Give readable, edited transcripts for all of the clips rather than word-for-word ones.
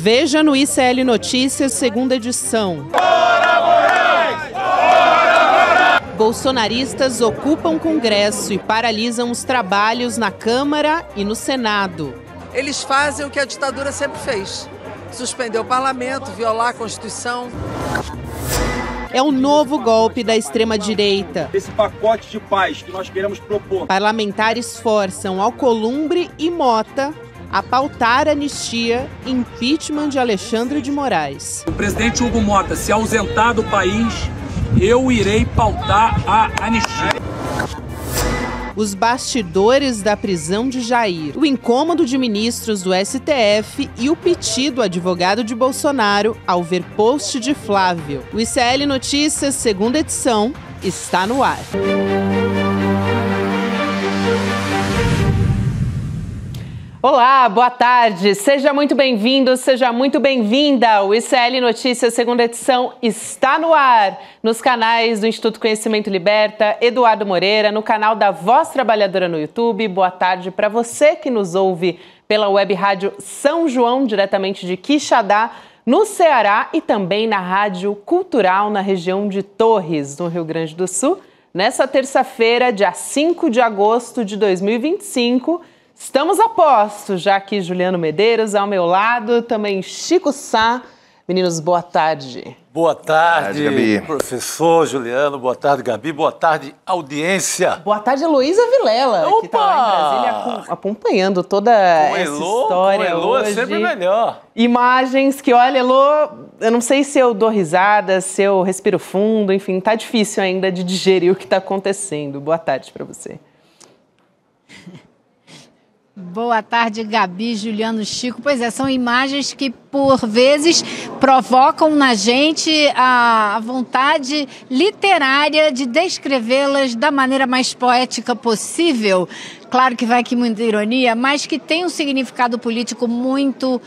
Veja no ICL Notícias, segunda edição. Bolsonaristas ocupam Congresso e paralisam os trabalhos na Câmara e no Senado. Eles fazem o que a ditadura sempre fez: suspender o parlamento, violar a Constituição. É o novo golpe da extrema-direita. Esse pacote de paz que nós queremos propor. Parlamentares forçam Alcolumbre e Mota a pautar anistia e impeachment de Alexandre de Moraes. O presidente Hugo Mota se ausentar do país, eu irei pautar a anistia. Os bastidores da prisão de Jair, o incômodo de ministros do STF e o piti do advogado de Bolsonaro ao ver post de Flávio. O ICL Notícias, segunda edição, está no ar. Olá, boa tarde. Seja muito bem-vindo, seja muito bem-vinda. O ICL Notícias, segunda edição, está no ar. Nos canais do Instituto Conhecimento Liberta, Eduardo Moreira, no canal da Voz Trabalhadora no YouTube. Boa tarde para você que nos ouve pela web rádio São João, diretamente de Quixadá, no Ceará, e também na Rádio Cultural, na região de Torres, no Rio Grande do Sul. Nessa terça-feira, dia 5 de agosto de 2025, estamos a postos, já aqui Juliano Medeiros ao meu lado, também Chico Sá. Meninos, boa tarde. Boa tarde, Gabi. Professor Juliano. Boa tarde, Gabi. Boa tarde, audiência. Boa tarde, Heloísa Vilela, que está lá em Brasília acompanhando toda essa história. Com Elô hoje. É sempre melhor. Imagens que, olha, Elô, eu não sei se eu dou risada, se eu respiro fundo, enfim, tá difícil ainda de digerir o que está acontecendo. Boa tarde para você. Boa tarde, Gabi, Juliano, Chico. Pois é, são imagens que, por vezes, provocam na gente a vontade literária de descrevê-las da maneira mais poética possível. Claro que vai aqui muita ironia, mas que tem um significado político muito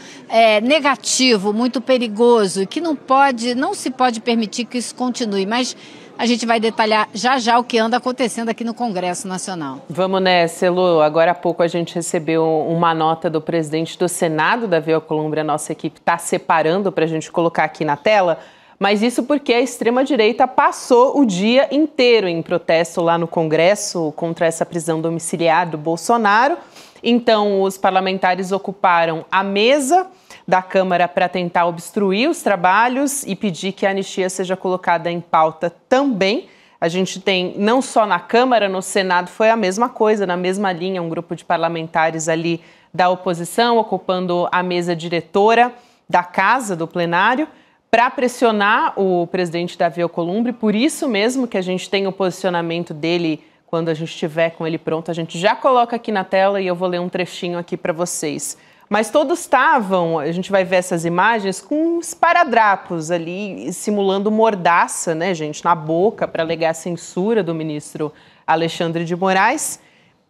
negativo, muito perigoso, e que não se pode permitir que isso continue. Mas a gente vai detalhar já o que anda acontecendo aqui no Congresso Nacional. Vamos nessa, Elô. Agora há pouco a gente recebeu uma nota do presidente do Senado, Davi Alcolumbre. A nossa equipe está separando para a gente colocar aqui na tela. Mas isso porque a extrema-direita passou o dia inteiro em protesto lá no Congresso contra essa prisão domiciliar do Bolsonaro. Então, os parlamentares ocuparam a mesa da Câmara para tentar obstruir os trabalhos e pedir que a anistia seja colocada em pauta também. A gente tem, não só na Câmara, no Senado foi a mesma coisa, na mesma linha, um grupo de parlamentares ali da oposição ocupando a mesa diretora da casa, do plenário, para pressionar o presidente Davi Alcolumbre. Por isso mesmo que a gente tem o posicionamento dele. Quando a gente estiver com ele pronto, a gente já coloca aqui na tela e eu vou ler um trechinho aqui para vocês. Mas todos estavam, a gente vai ver essas imagens, com esparadrapos ali, simulando mordaça, né, gente, na boca, para alegar a censura do ministro Alexandre de Moraes.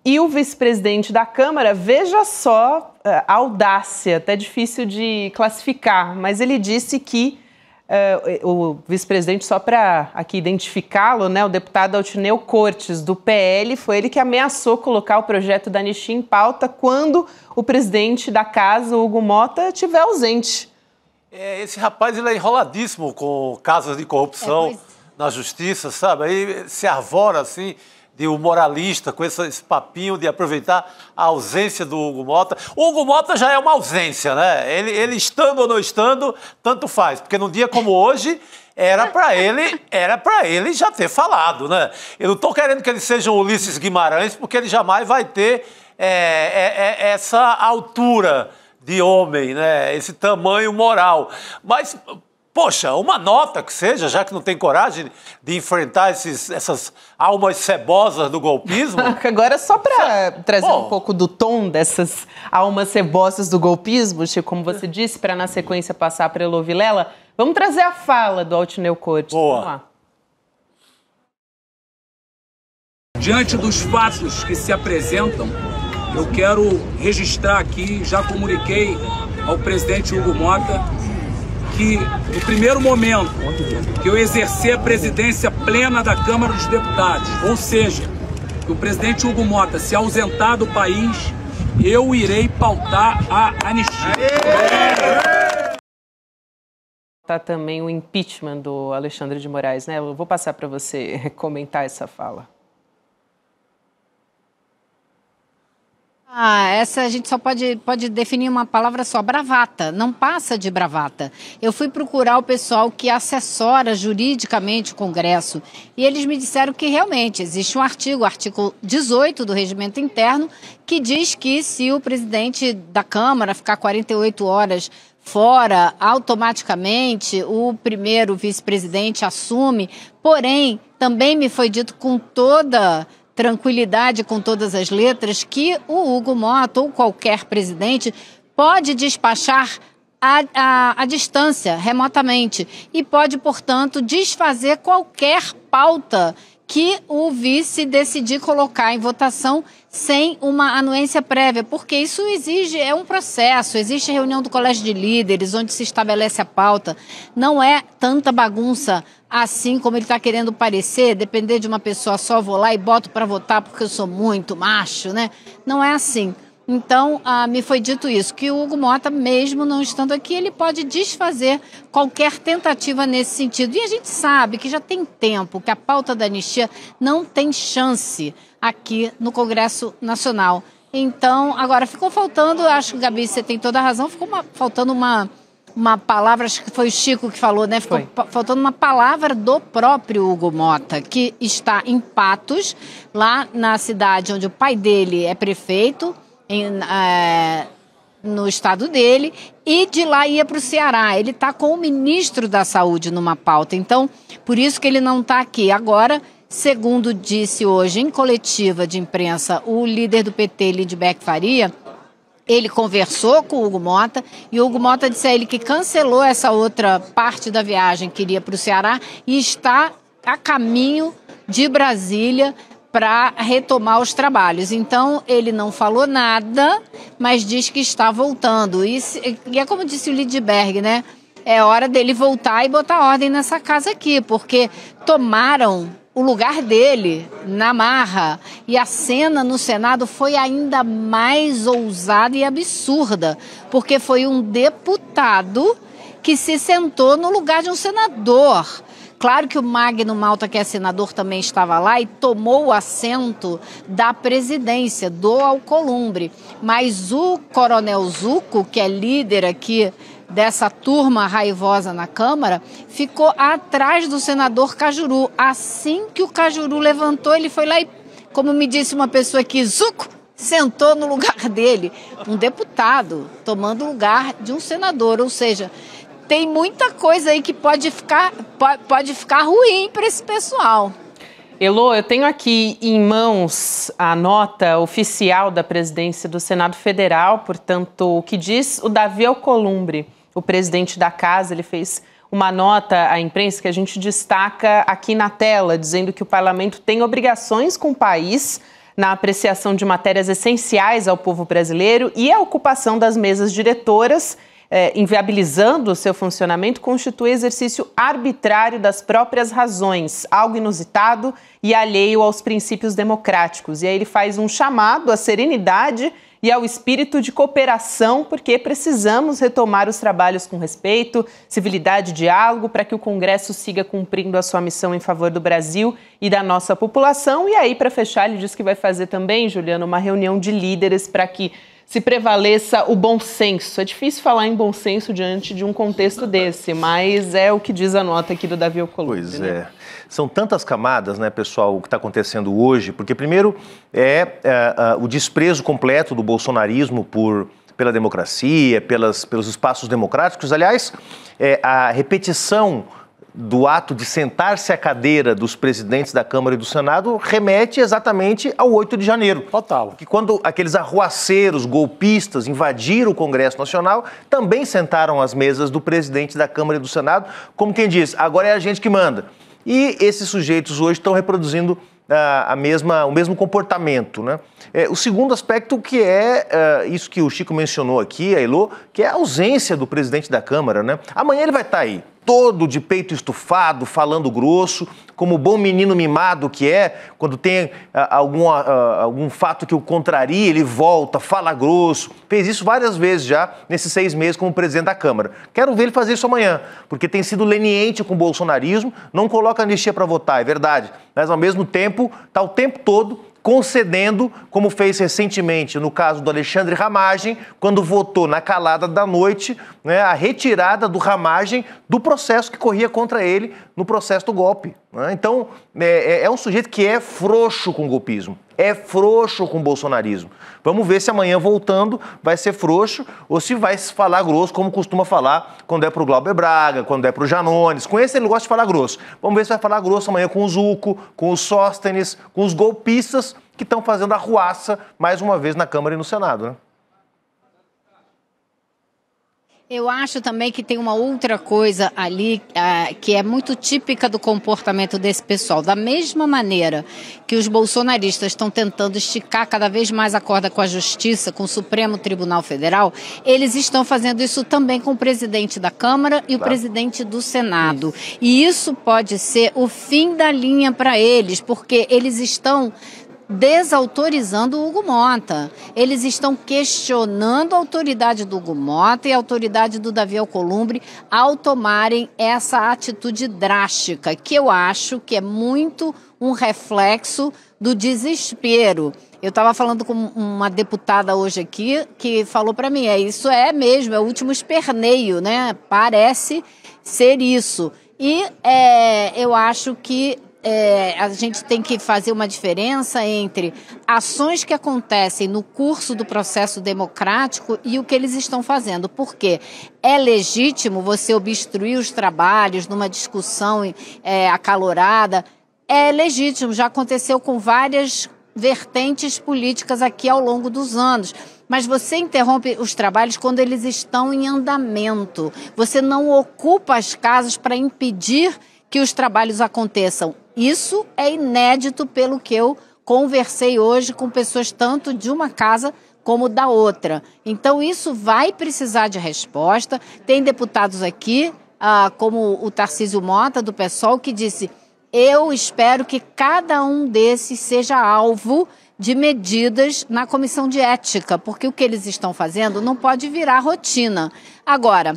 E o vice-presidente da Câmara, veja só a audácia, até difícil de classificar, mas ele disse que o vice-presidente, só para aqui identificá-lo, né, o deputado Altineu Cortes, do PL, foi ele que ameaçou colocar o projeto da anistia em pauta quando o presidente da casa, Hugo Mota, estiver ausente. Esse rapaz, ele é enroladíssimo com casos de corrupção na justiça, sabe? Aí se arvora, assim, de um moralista com esse papinho de aproveitar a ausência do Hugo Mota. O Hugo Mota já é uma ausência, né? Ele estando ou não estando, tanto faz. Porque num dia como hoje, era para ele já ter falado, né? Eu não estou querendo que ele seja um Ulisses Guimarães, porque ele jamais vai ter essa altura de homem, né? Esse tamanho moral. Mas, poxa, uma nota que seja, já que não tem coragem de enfrentar essas almas cebosas do golpismo. Agora, só para trazer um pouco do tom dessas almas cebosas do golpismo, Chico, como você disse, para na sequência passar para Elô Vilela, vamos trazer a fala do Altineu Cortes. Boa. Vamos lá. Diante dos fatos que se apresentam, eu quero registrar aqui, já comuniquei ao presidente Hugo Mota, que no primeiro momento que eu exercer a presidência plena da Câmara dos Deputados, ou seja, que o presidente Hugo Mota se ausentar do país, eu irei pautar a anistia. Tá também o impeachment do Alexandre de Moraes, né? Eu vou passar para você comentar essa fala. Essa a gente só pode definir uma palavra só, bravata, não passa de bravata. Eu fui procurar o pessoal que assessora juridicamente o Congresso e eles me disseram que realmente existe um artigo, o artigo 18 do Regimento Interno, que diz que se o presidente da Câmara ficar 48 horas fora, automaticamente o primeiro vice-presidente assume. Porém, também me foi dito com toda tranquilidade, com todas as letras, que o Hugo Mota ou qualquer presidente pode despachar à distância, remotamente, e pode, portanto, desfazer qualquer pauta que o vice decidir colocar em votação sem uma anuência prévia, porque isso é um processo, existe reunião do Colégio de Líderes, onde se estabelece a pauta, não é tanta bagunça assim como ele está querendo parecer, depender de uma pessoa só, vou lá e boto para votar porque eu sou muito macho, né? Não é assim. Então, me foi dito isso, que o Hugo Mota, mesmo não estando aqui, ele pode desfazer qualquer tentativa nesse sentido. E a gente sabe que já tem tempo que a pauta da anistia não tem chance aqui no Congresso Nacional. Então, agora ficou faltando, acho que, Gabi, você tem toda a razão, ficou faltando uma palavra, acho que foi o Chico que falou, né? Ficou faltando uma palavra do próprio Hugo Mota, que está em Patos, lá na cidade onde o pai dele é prefeito, no estado dele, e de lá ia para o Ceará. Ele está com o ministro da Saúde numa pauta, então por isso que ele não está aqui. Agora, segundo disse hoje em coletiva de imprensa o líder do PT, Lindbergh Faria, ele conversou com o Hugo Mota e o Hugo Mota disse a ele que cancelou essa outra parte da viagem que iria para o Ceará e está a caminho de Brasília para retomar os trabalhos. Então, ele não falou nada, mas diz que está voltando. E é como disse o Lindbergh, né? É hora dele voltar e botar ordem nessa casa aqui, porque tomaram o lugar dele na marra. E a cena no Senado foi ainda mais ousada e absurda, porque foi um deputado que se sentou no lugar de um senador. Claro que o Magno Malta, que é senador, também estava lá e tomou o assento da presidência do Alcolumbre. Mas o Coronel Zucco, que é líder aqui dessa turma raivosa na Câmara, ficou atrás do senador Cajuru. Assim que o Cajuru levantou, ele foi lá e, como me disse uma pessoa aqui, Zucco sentou no lugar dele. Um deputado tomando o lugar de um senador, ou seja, tem muita coisa aí que pode ficar ruim para esse pessoal. Elô, eu tenho aqui em mãos a nota oficial da presidência do Senado Federal, portanto, o que diz o Davi Alcolumbre, o presidente da casa. Ele fez uma nota à imprensa que a gente destaca aqui na tela, dizendo que o parlamento tem obrigações com o país na apreciação de matérias essenciais ao povo brasileiro e a ocupação das mesas diretoras, inviabilizando o seu funcionamento, constitui exercício arbitrário das próprias razões, algo inusitado e alheio aos princípios democráticos. E aí ele faz um chamado à serenidade e ao espírito de cooperação, porque precisamos retomar os trabalhos com respeito, civilidade e diálogo para que o Congresso siga cumprindo a sua missão em favor do Brasil e da nossa população. E aí, para fechar, ele diz que vai fazer também, Juliana, uma reunião de líderes para que se prevaleça o bom senso. É difícil falar em bom senso diante de um contexto desse, mas é o que diz a nota aqui do Davi Alcolumbre. Pois né? é. São tantas camadas, né, pessoal, o que está acontecendo hoje, porque primeiro o desprezo completo do bolsonarismo pela democracia, pelos espaços democráticos. Aliás, a repetição do ato de sentar-se à cadeira dos presidentes da Câmara e do Senado remete exatamente ao 8 de janeiro. Total. Que quando aqueles arruaceiros golpistas invadiram o Congresso Nacional, também sentaram às mesas do presidente da Câmara e do Senado, como quem diz, agora é a gente que manda. E esses sujeitos hoje estão reproduzindo o mesmo comportamento, né? O segundo aspecto que é isso que o Chico mencionou aqui, a Elô, que é a ausência do presidente da Câmara, né? Amanhã ele vai estar aí. todo de peito estufado, falando grosso, como bom menino mimado que é, quando tem algum fato que o contraria, ele volta, fala grosso. Fez isso várias vezes já, nesses 6 meses como presidente da Câmara. Quero ver ele fazer isso amanhã, porque tem sido leniente com o bolsonarismo, não coloca anistia para votar, é verdade, mas ao mesmo tempo está o tempo todo concedendo, como fez recentemente no caso do Alexandre Ramagem, quando votou na calada da noite, né, a retirada do Ramagem do processo que corria contra ele no processo do golpe. Né? Então, é um sujeito que é frouxo com o golpismo, é frouxo com o bolsonarismo. Vamos ver se amanhã, voltando, vai ser frouxo ou se vai falar grosso, como costuma falar quando é pro Glauber Braga, quando é pro Janones. Com esse ele gosta de falar grosso. Vamos ver se vai falar grosso amanhã com o Zucco, com o Sóstenes, com os golpistas que estão fazendo arruaça mais uma vez na Câmara e no Senado, né? Eu acho também que tem uma outra coisa ali que é muito típica do comportamento desse pessoal. Da mesma maneira que os bolsonaristas estão tentando esticar cada vez mais a corda com a Justiça, com o Supremo Tribunal Federal, eles estão fazendo isso também com o presidente da Câmara e o presidente do Senado. E isso pode ser o fim da linha para eles, porque eles estão desautorizando o Hugo Mota. Eles estão questionando a autoridade do Hugo Mota e a autoridade do Davi Alcolumbre ao tomarem essa atitude drástica, que eu acho que é muito um reflexo do desespero. Eu estava falando com uma deputada hoje aqui que falou para mim, isso é mesmo, é o último esperneio, né? Parece ser isso. E eu acho que a gente tem que fazer uma diferença entre ações que acontecem no curso do processo democrático e o que eles estão fazendo. Porque é legítimo você obstruir os trabalhos numa discussão acalorada, é legítimo, já aconteceu com várias vertentes políticas aqui ao longo dos anos. Mas você interrompe os trabalhos quando eles estão em andamento. Você não ocupa as casas para impedir que os trabalhos aconteçam. Isso é inédito pelo que eu conversei hoje com pessoas tanto de uma casa como da outra. Então isso vai precisar de resposta. Tem deputados aqui, como o Tarcísio Mota, do PSOL, que disse: eu espero que cada um desses seja alvo de medidas na comissão de ética, porque o que eles estão fazendo não pode virar rotina. Agora,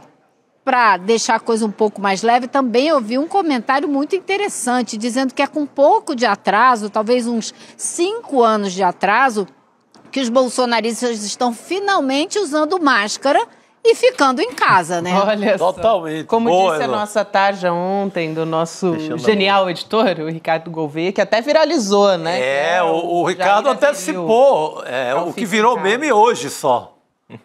para deixar a coisa um pouco mais leve, também ouvi um comentário muito interessante, dizendo que é com um pouco de atraso, talvez uns 5 anos de atraso, que os bolsonaristas estão finalmente usando máscara e ficando em casa, né? Olha só. Totalmente. Como boa, disse a nossa tarja ontem, do nosso genial editor, o Ricardo Gouveia, que até viralizou, né? O Ricardo antecipou o que virou meme hoje só.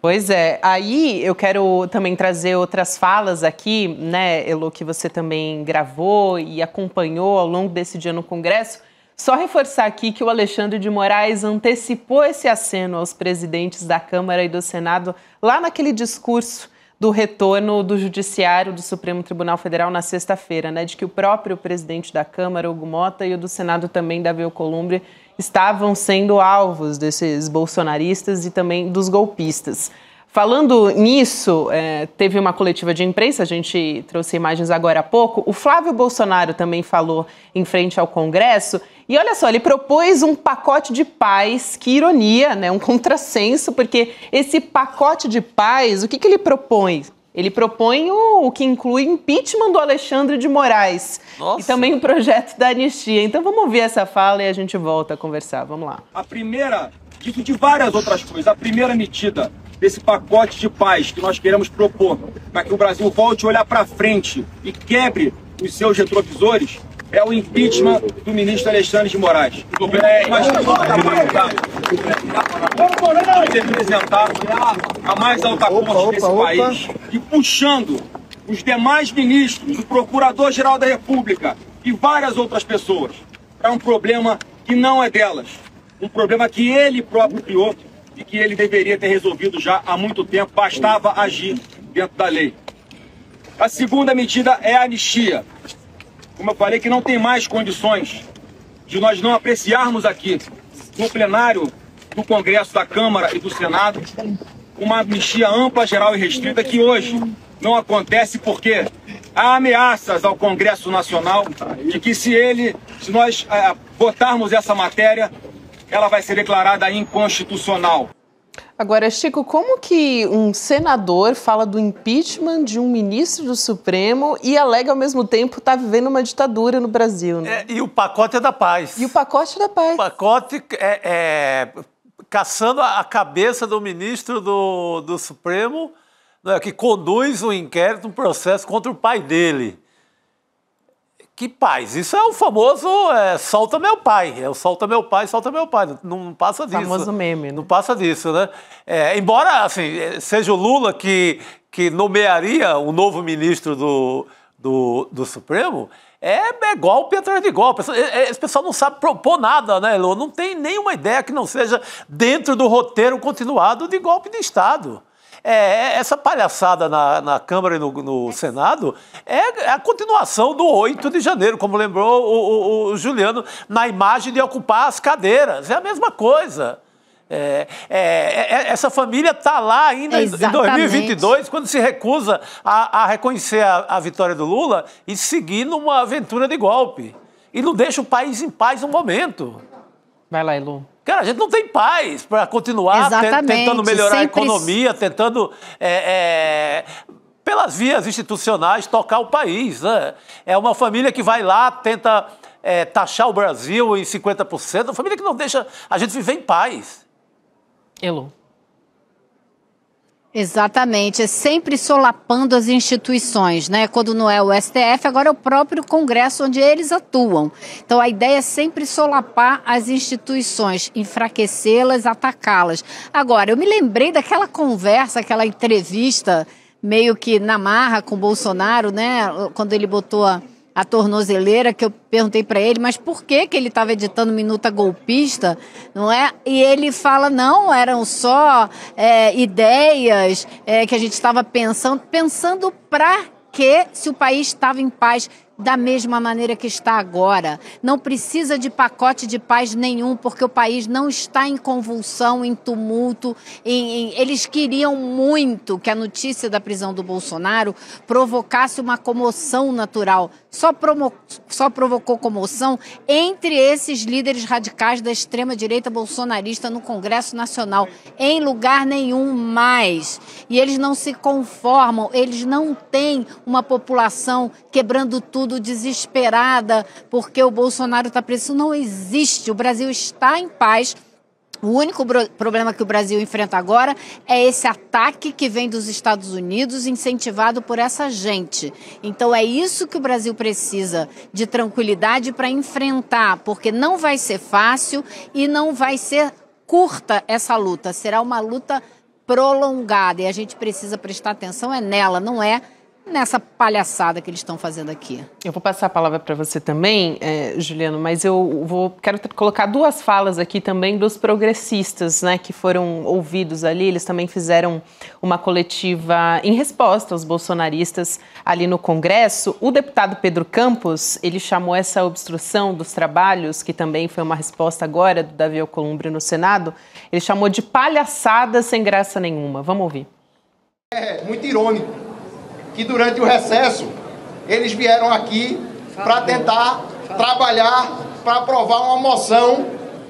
Pois é, aí eu quero também trazer outras falas aqui, né, Elo, que você também gravou e acompanhou ao longo desse dia no Congresso. Só reforçar aqui que o Alexandre de Moraes antecipou esse aceno aos presidentes da Câmara e do Senado lá naquele discurso do retorno do Judiciário do Supremo Tribunal Federal na sexta-feira, né, de que o próprio presidente da Câmara, Hugo Mota, e o do Senado também, Davi Alcolumbre, estavam sendo alvos desses bolsonaristas e também dos golpistas. Falando nisso, teve uma coletiva de imprensa, a gente trouxe imagens agora há pouco, o Flávio Bolsonaro também falou em frente ao Congresso, e olha só, ele propôs um pacote de paz, que ironia, né, um contrassenso, porque esse pacote de paz, o que ele propõe? Ele propõe o que inclui impeachment do Alexandre de Moraes. Nossa. E também o projeto da anistia. Então vamos ouvir essa fala e a gente volta a conversar. Vamos lá. A primeira, disso de várias outras coisas, a primeira medida desse pacote de paz que nós queremos propor para que o Brasil volte a olhar para frente e quebre os seus retrovisores é o impeachment do ministro Alexandre de Moraes. Nós vamos representar a mais alta corte desse país e puxando os demais ministros, o Procurador-Geral da República e várias outras pessoas para um problema que não é delas, um problema que ele próprio criou e que ele deveria ter resolvido já há muito tempo, bastava agir dentro da lei. A segunda medida é a anistia. Como eu falei, que não tem mais condições de nós não apreciarmos aqui, no plenário do Congresso, da Câmara e do Senado, uma anistia ampla, geral e restrita, que hoje não acontece porque Há ameaças ao Congresso Nacional de que se nós votarmos essa matéria, ela vai ser declarada inconstitucional. Agora, Chico, como que um senador fala do impeachment de um ministro do Supremo e alega ao mesmo tempo estar vivendo uma ditadura no Brasil, né? E o pacote é da paz. E o pacote da paz. O pacote caçando a cabeça do ministro do Supremo, né, que conduz um inquérito, um processo contra o pai dele. Que paz? Isso é o famoso solta meu pai. É o solta meu pai, solta meu pai. Não passa disso. Famoso meme, né? Não passa disso, né? Embora, assim, seja o Lula que nomearia o novo ministro do Supremo, é golpe atrás de golpe. Esse pessoal não sabe propor nada, né, Elô? Não tem nenhuma ideia que não seja dentro do roteiro continuado de golpe de Estado. Essa palhaçada na Câmara e no Senado é a continuação do 8 de janeiro, como lembrou o Juliano, na imagem de ocupar as cadeiras. É a mesma coisa. Essa família está lá ainda em 2022, quando se recusa a reconhecer a vitória do Lula e seguir numa aventura de golpe. E não deixa o país em paz um momento. Vai lá, Elô. Cara, a gente não tem paz para continuar tentando melhorar a economia, tentando, pelas vias institucionais, tocar o país, né? É uma família que vai lá, tenta taxar o Brasil em 50%, uma família que não deixa a gente viver em paz. Elô. Exatamente, é sempre solapando as instituições, né? Quando não é o STF, agora é o próprio Congresso onde eles atuam. Então a ideia é sempre solapar as instituições, enfraquecê-las, atacá-las. Agora, eu me lembrei daquela conversa, aquela entrevista meio que na marra com o Bolsonaro, né? Quando ele botou a tornozeleira, que eu perguntei para ele, mas por que ele estava editando minuta golpista, não é? E ele fala, não, eram só ideias que a gente estava pensando para que se o país estava em paz da mesma maneira que está agora. Não precisa de pacote de paz nenhum, porque o país não está em convulsão, em tumulto. Eles queriam muito que a notícia da prisão do Bolsonaro provocasse uma comoção natural. Só provocou comoção entre esses líderes radicais da extrema-direita bolsonarista no Congresso Nacional. Em lugar nenhum mais. E eles não se conformam, eles não têm uma população quebrando tudo, desesperada, porque o Bolsonaro está preso. Isso não existe. O Brasil está em paz. O único problema que o Brasil enfrenta agora é esse ataque que vem dos Estados Unidos, incentivado por essa gente. Então é isso que o Brasil precisa, de tranquilidade para enfrentar, porque não vai ser fácil e não vai ser curta essa luta. Será uma luta prolongada e a gente precisa prestar atenção nela, não é nessa palhaçada que eles estão fazendo aqui. Eu vou passar a palavra para você também, Juliano, mas quero colocar duas falas aqui também dos progressistas, né, que foram ouvidos ali. Eles também fizeram uma coletiva em resposta aos bolsonaristas ali no Congresso. O deputado Pedro Campos, ele chamou essa obstrução dos trabalhos, que também foi uma resposta agora do Davi Alcolumbre no Senado, ele chamou de palhaçada sem graça nenhuma. Vamos ouvir. É muito irônico que durante o recesso eles vieram aqui para tentar trabalhar para aprovar uma moção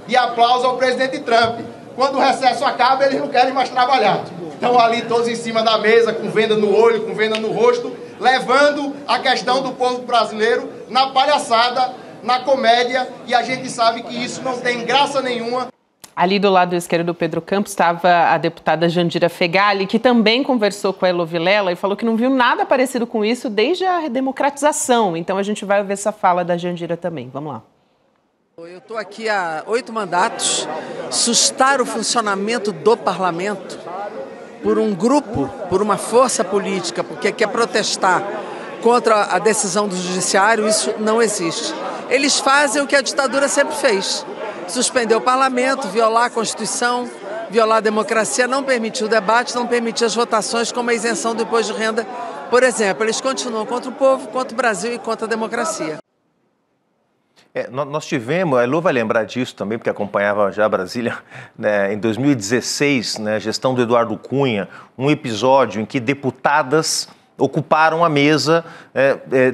de aplauso ao presidente Trump. Quando o recesso acaba, eles não querem mais trabalhar. Estão ali todos em cima da mesa, com venda no olho, com venda no rosto, levando a questão do povo brasileiro na palhaçada, na comédia, e a gente sabe que isso não tem graça nenhuma. Ali do lado esquerdo do Pedro Campos estava a deputada Jandira Fegali, que também conversou com a Elô Vilela e falou que não viu nada parecido com isso desde a redemocratização. Então a gente vai ouvir essa fala da Jandira também. Vamos lá. Eu estou aqui há 8 mandatos. Sustar o funcionamento do parlamento por um grupo, por uma força política, porque quer protestar contra a decisão do judiciário, isso não existe. Eles fazem o que a ditadura sempre fez. Suspender o parlamento, violar a Constituição, violar a democracia, não permitir o debate, não permitir as votações, como a isenção do imposto de renda, por exemplo. Eles continuam contra o povo, contra o Brasil e contra a democracia. Nós tivemos, a Elô vai lembrar disso também, porque acompanhava já Brasília, né, em 2016, né, a gestão do Eduardo Cunha, um episódio em que deputadas ocuparam a mesa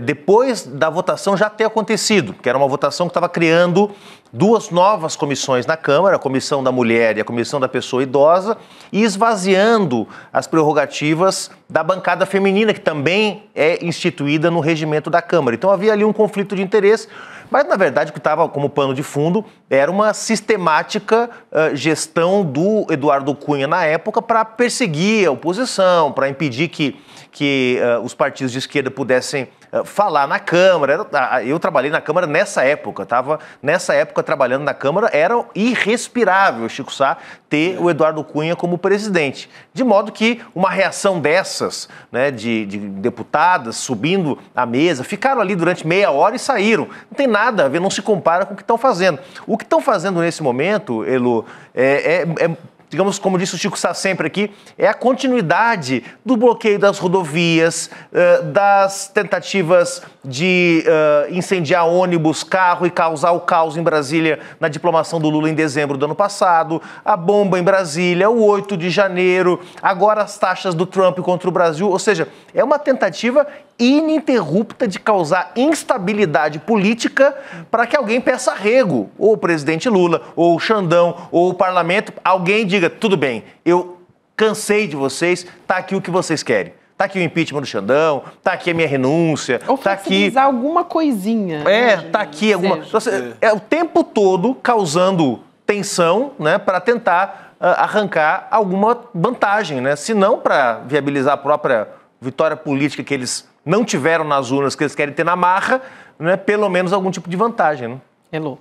depois da votação já ter acontecido, que era uma votação que estava criando duas novas comissões na Câmara, a Comissão da Mulher e a Comissão da Pessoa Idosa, e esvaziando as prerrogativas da bancada feminina, que também é instituída no regimento da Câmara. Então havia ali um conflito de interesse, mas na verdade o que estava como pano de fundo era uma sistemática gestão do Eduardo Cunha na época para perseguir a oposição, para impedir que os partidos de esquerda pudessem falar na Câmara. Eu trabalhei na Câmara nessa época, estava nessa época trabalhando na Câmara, era irrespirável, Chico Sá, ter o Eduardo Cunha como presidente. De modo que uma reação dessas, né, de deputadas subindo à mesa, ficaram ali durante meia hora e saíram. Não tem nada a ver, não se compara com o que estão fazendo. O que estão fazendo nesse momento, Elo, digamos, como disse o Chico Sá sempre aqui, é a continuidade do bloqueio das rodovias, das tentativas de incendiar ônibus, carro e causar o caos em Brasília na diplomação do Lula em dezembro do ano passado, a bomba em Brasília, o 8 de janeiro, agora as taxas do Trump contra o Brasil, ou seja, é uma tentativa ininterrupta de causar instabilidade política para que alguém peça arrego, ou o presidente Lula, ou o Xandão, ou o parlamento, alguém diga, tudo bem, eu cansei de vocês, tá aqui o que vocês querem. Tá aqui o impeachment do Xandão, tá aqui a minha renúncia, ou tá aqui alguma coisinha. Tá aqui alguma... É o tempo todo causando tensão, né, para tentar arrancar alguma vantagem, né? Se não para viabilizar a própria vitória política que eles não tiveram nas urnas, que eles querem ter na marra, né, pelo menos algum tipo de vantagem, né? Elô.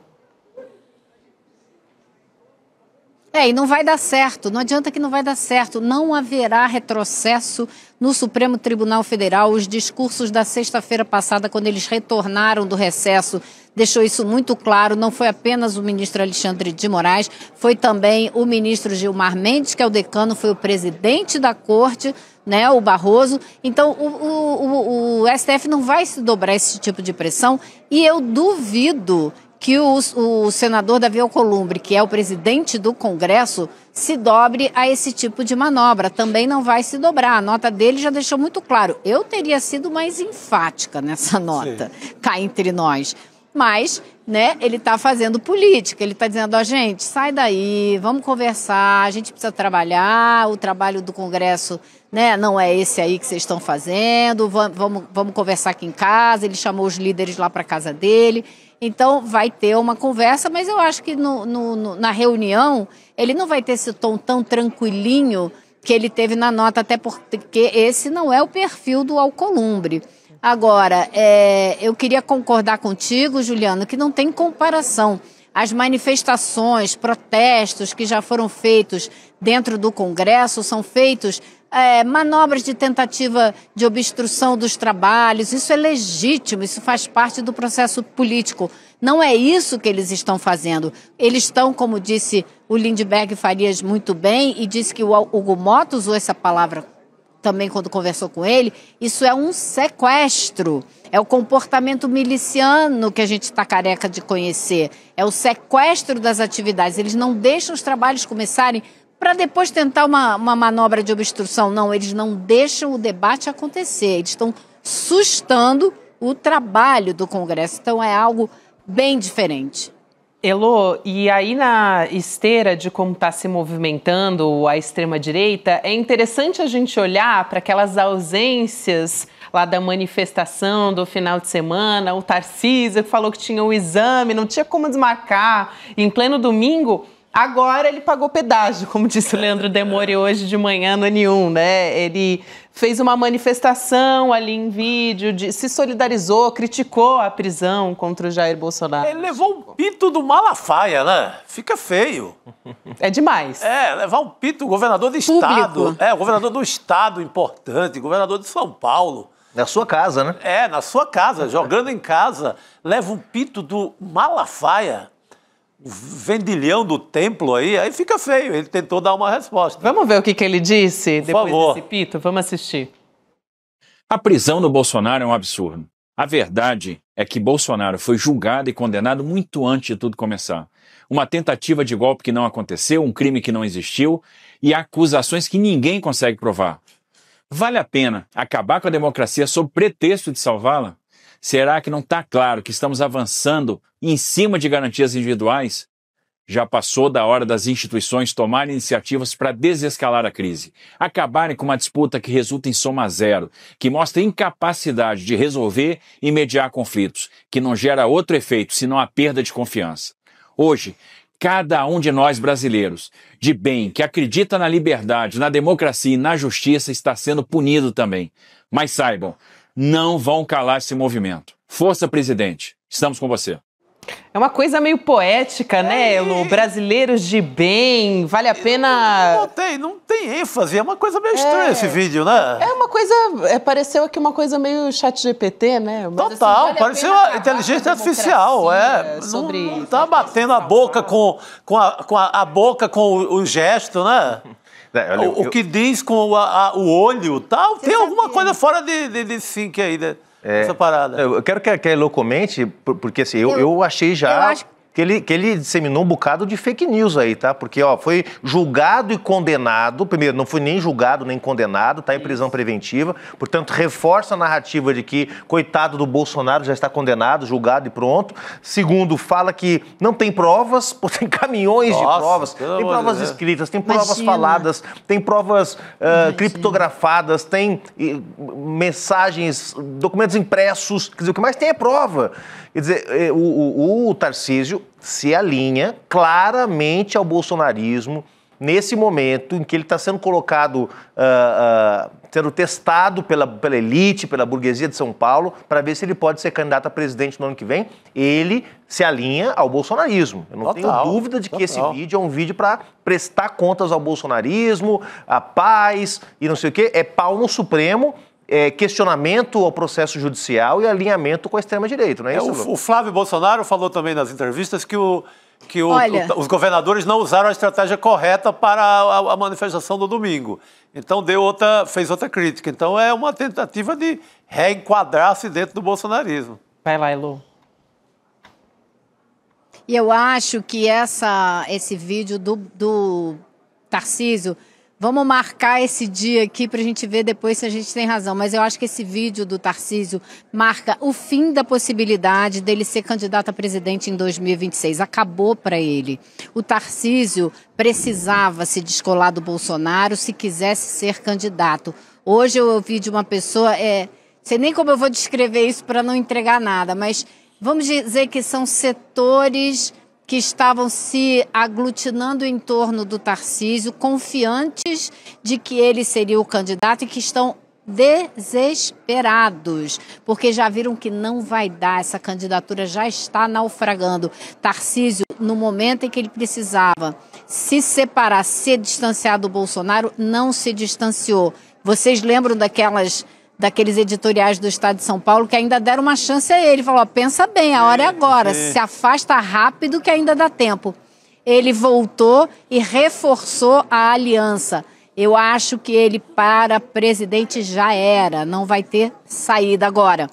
E não vai dar certo, não adianta que não vai dar certo, não haverá retrocesso no Supremo Tribunal Federal. Os discursos da sexta-feira passada, quando eles retornaram do recesso, deixou isso muito claro, não foi apenas o ministro Alexandre de Moraes, foi também o ministro Gilmar Mendes, que é o decano, foi o presidente da corte, né, o Barroso. Então o STF não vai se dobrar a esse tipo de pressão e eu duvido que o senador Davi Alcolumbre, que é o presidente do Congresso, se dobre a esse tipo de manobra. Também não vai se dobrar. A nota dele já deixou muito claro. Eu teria sido mais enfática nessa nota, cá entre nós. Mas, né, ele está fazendo política. Ele está dizendo, gente, sai daí, vamos conversar, a gente precisa trabalhar, o trabalho do Congresso, né, não é esse aí que vocês estão fazendo, vamos conversar aqui em casa. Ele chamou os líderes lá para a casa dele. Então, vai ter uma conversa, mas eu acho que na reunião ele não vai ter esse tom tão tranquilinho que ele teve na nota, até porque esse não é o perfil do Alcolumbre. Agora, eu queria concordar contigo, Juliano, que não tem comparação. As manifestações, protestos que já foram feitos dentro do Congresso são feitos manobras de tentativa de obstrução dos trabalhos. Isso é legítimo, isso faz parte do processo político. Não é isso que eles estão fazendo. Eles estão, como disse o Lindbergh Farias muito bem, e disse que o Hugo Mota usou essa palavra também quando conversou com ele, isso é um sequestro. É o comportamento miliciano que a gente está careca de conhecer. É o sequestro das atividades. Eles não deixam os trabalhos começarem para depois tentar uma manobra de obstrução. Não, eles não deixam o debate acontecer. Eles estão sustando o trabalho do Congresso. Então é algo bem diferente. Elô, e aí na esteira de como está se movimentando a extrema-direita, é interessante a gente olhar para aquelas ausências lá da manifestação do final de semana, o Tarcísio que falou que tinha o exame, não tinha como desmarcar, em pleno domingo. Agora ele pagou pedágio, como disse o Leandro Demore hoje de manhã no N1, né? Ele fez uma manifestação ali em vídeo, se solidarizou, criticou a prisão contra o Jair Bolsonaro. Ele levou um pito do Malafaia, né? Fica feio. É demais. Levar um pito, governador do estado. Governador do estado importante, governador de São Paulo. Na sua casa, né? Na sua casa, jogando em casa. Leva um pito do Malafaia. O vendilhão do templo aí fica feio. Ele tentou dar uma resposta. Vamos ver o que ele disse depois desse pito? Vamos assistir. A prisão do Bolsonaro é um absurdo. A verdade é que Bolsonaro foi julgado e condenado muito antes de tudo começar. Uma tentativa de golpe que não aconteceu, um crime que não existiu e acusações que ninguém consegue provar. Vale a pena acabar com a democracia sob pretexto de salvá-la? Será que não está claro que estamos avançando em cima de garantias individuais? Já passou da hora das instituições tomarem iniciativas para desescalar a crise, acabarem com uma disputa que resulta em soma zero, que mostra incapacidade de resolver e mediar conflitos, que não gera outro efeito senão a perda de confiança. Hoje, cada um de nós brasileiros, de bem, que acredita na liberdade, na democracia e na justiça, está sendo punido também. Mas saibam, não vão calar esse movimento. Força, presidente. Estamos com você. É uma coisa meio poética, né, Elo? Brasileiros de bem, vale a pena... Não tem ênfase, é uma coisa meio estranha esse vídeo, né? É uma coisa, pareceu aqui uma coisa meio chat GPT, né? Mas, total, vale pareceu uma inteligência artificial, sobre... Não tá batendo a boca a boca com o gesto, né? O que diz com o olho, tal, tem alguma coisa fora de sync aí, né? Essa parada. Eu quero que a Elo comente, porque assim, eu achei já que ele disseminou um bocado de fake news aí, tá? Porque, foi julgado e condenado. Primeiro, não foi nem julgado nem condenado, tá em prisão preventiva. Portanto, reforça a narrativa de que, coitado do Bolsonaro, já está condenado, julgado e pronto. Segundo, fala que não tem provas, tem caminhões de provas. Tem provas escritas, tem provas faladas, tem provas criptografadas, tem mensagens, documentos impressos. Quer dizer, o que mais tem é prova. Quer dizer, o Tarcísio se alinha claramente ao bolsonarismo nesse momento em que ele está sendo colocado, sendo testado pela elite, pela burguesia de São Paulo, para ver se ele pode ser candidato a presidente no ano que vem. Ele se alinha ao bolsonarismo. Eu não tenho dúvida de que esse vídeo é um vídeo para prestar contas ao bolsonarismo, à paz e não sei o quê. É pau no Supremo. Questionamento ao processo judicial e alinhamento com a extrema-direita, não é isso? O Flávio Bolsonaro falou também nas entrevistas que os governadores não usaram a estratégia correta para a manifestação do domingo. Então fez outra crítica. Então é uma tentativa de reenquadrar-se dentro do bolsonarismo. Vai lá, Elo. E eu acho que esse vídeo do Tarcísio... Vamos marcar esse dia aqui para a gente ver depois se a gente tem razão. Mas eu acho que esse vídeo do Tarcísio marca o fim da possibilidade dele ser candidato a presidente em 2026. Acabou para ele. O Tarcísio precisava se descolar do Bolsonaro se quisesse ser candidato. Hoje eu ouvi de uma pessoa, sei nem como eu vou descrever isso para não entregar nada, mas vamos dizer que são setores que estavam se aglutinando em torno do Tarcísio, confiantes de que ele seria o candidato e que estão desesperados, porque já viram que não vai dar, essa candidatura já está naufragando. Tarcísio, no momento em que ele precisava se separar, se distanciar do Bolsonaro, não se distanciou. Vocês lembram daqueles editoriais do Estado de São Paulo que ainda deram uma chance a ele? Falou, pensa bem, a hora é agora, se afasta rápido que ainda dá tempo. Ele voltou e reforçou a aliança. Eu acho que ele para presidente já era, não vai ter saída agora.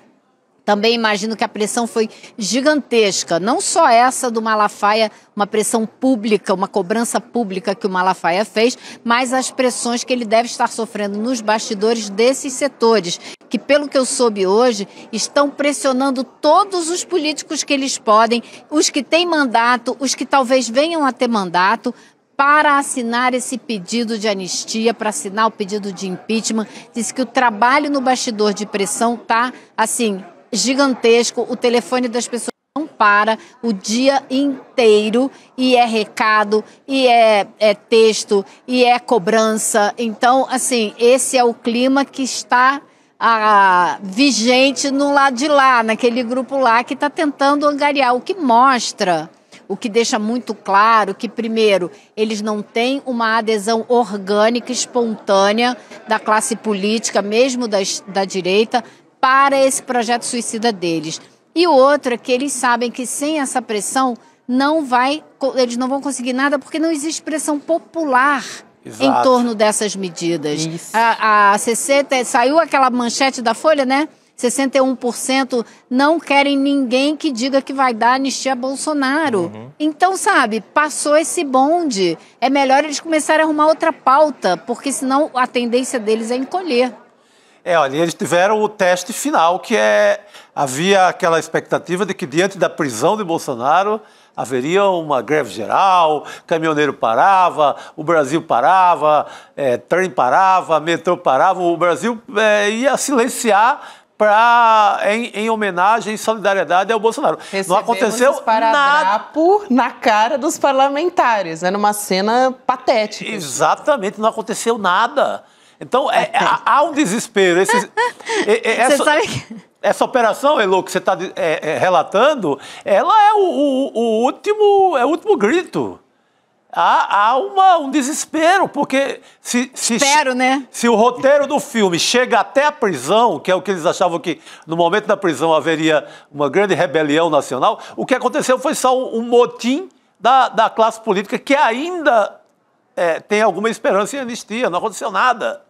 Também imagino que a pressão foi gigantesca, não só essa do Malafaia, uma pressão pública, uma cobrança pública que o Malafaia fez, mas as pressões que ele deve estar sofrendo nos bastidores desses setores, que pelo que eu soube hoje, estão pressionando todos os políticos que eles podem, os que têm mandato, os que talvez venham a ter mandato, para assinar esse pedido de anistia, para assinar o pedido de impeachment. Diz que o trabalho no bastidor de pressão está, assim, gigantesco, o telefone das pessoas não para o dia inteiro e é recado, e é texto, e é cobrança. Então, assim, esse é o clima que está vigente no lado de lá, naquele grupo lá que está tentando angariar, o que mostra, o que deixa muito claro que, primeiro, eles não têm uma adesão orgânica, espontânea da classe política, mesmo da direita, para esse projeto suicida deles. E o outro é que eles sabem que sem essa pressão eles não vão conseguir nada, porque não existe pressão popular em torno dessas medidas. Saiu aquela manchete da Folha, né? 61% não querem ninguém que diga que vai dar anistia a Bolsonaro. Então, sabe, passou esse bonde. É melhor eles começarem a arrumar outra pauta, porque senão a tendência deles é encolher. Olha, eles tiveram o teste final, que havia aquela expectativa de que diante da prisão de Bolsonaro haveria uma greve geral, caminhoneiro parava, o Brasil parava, trem parava, metrô parava, o Brasil ia silenciar em homenagem e solidariedade ao Bolsonaro. Não aconteceu nada na cara dos parlamentares, era uma cena patética. Exatamente, não aconteceu nada. Então, há um desespero. Essa operação, Elô, que você está relatando, ela é o último grito. Há um desespero, porque se o roteiro do filme chega até a prisão, que é o que eles achavam que no momento da prisão haveria uma grande rebelião nacional, o que aconteceu foi só um motim da classe política que ainda tem alguma esperança em anistia, não aconteceu nada.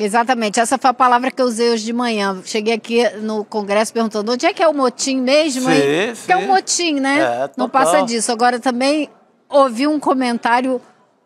Exatamente, essa foi a palavra que eu usei hoje de manhã. Cheguei aqui no Congresso perguntando onde é que é o motim mesmo? Sim. É um motim, né? Não passa disso. Agora também ouvi um comentário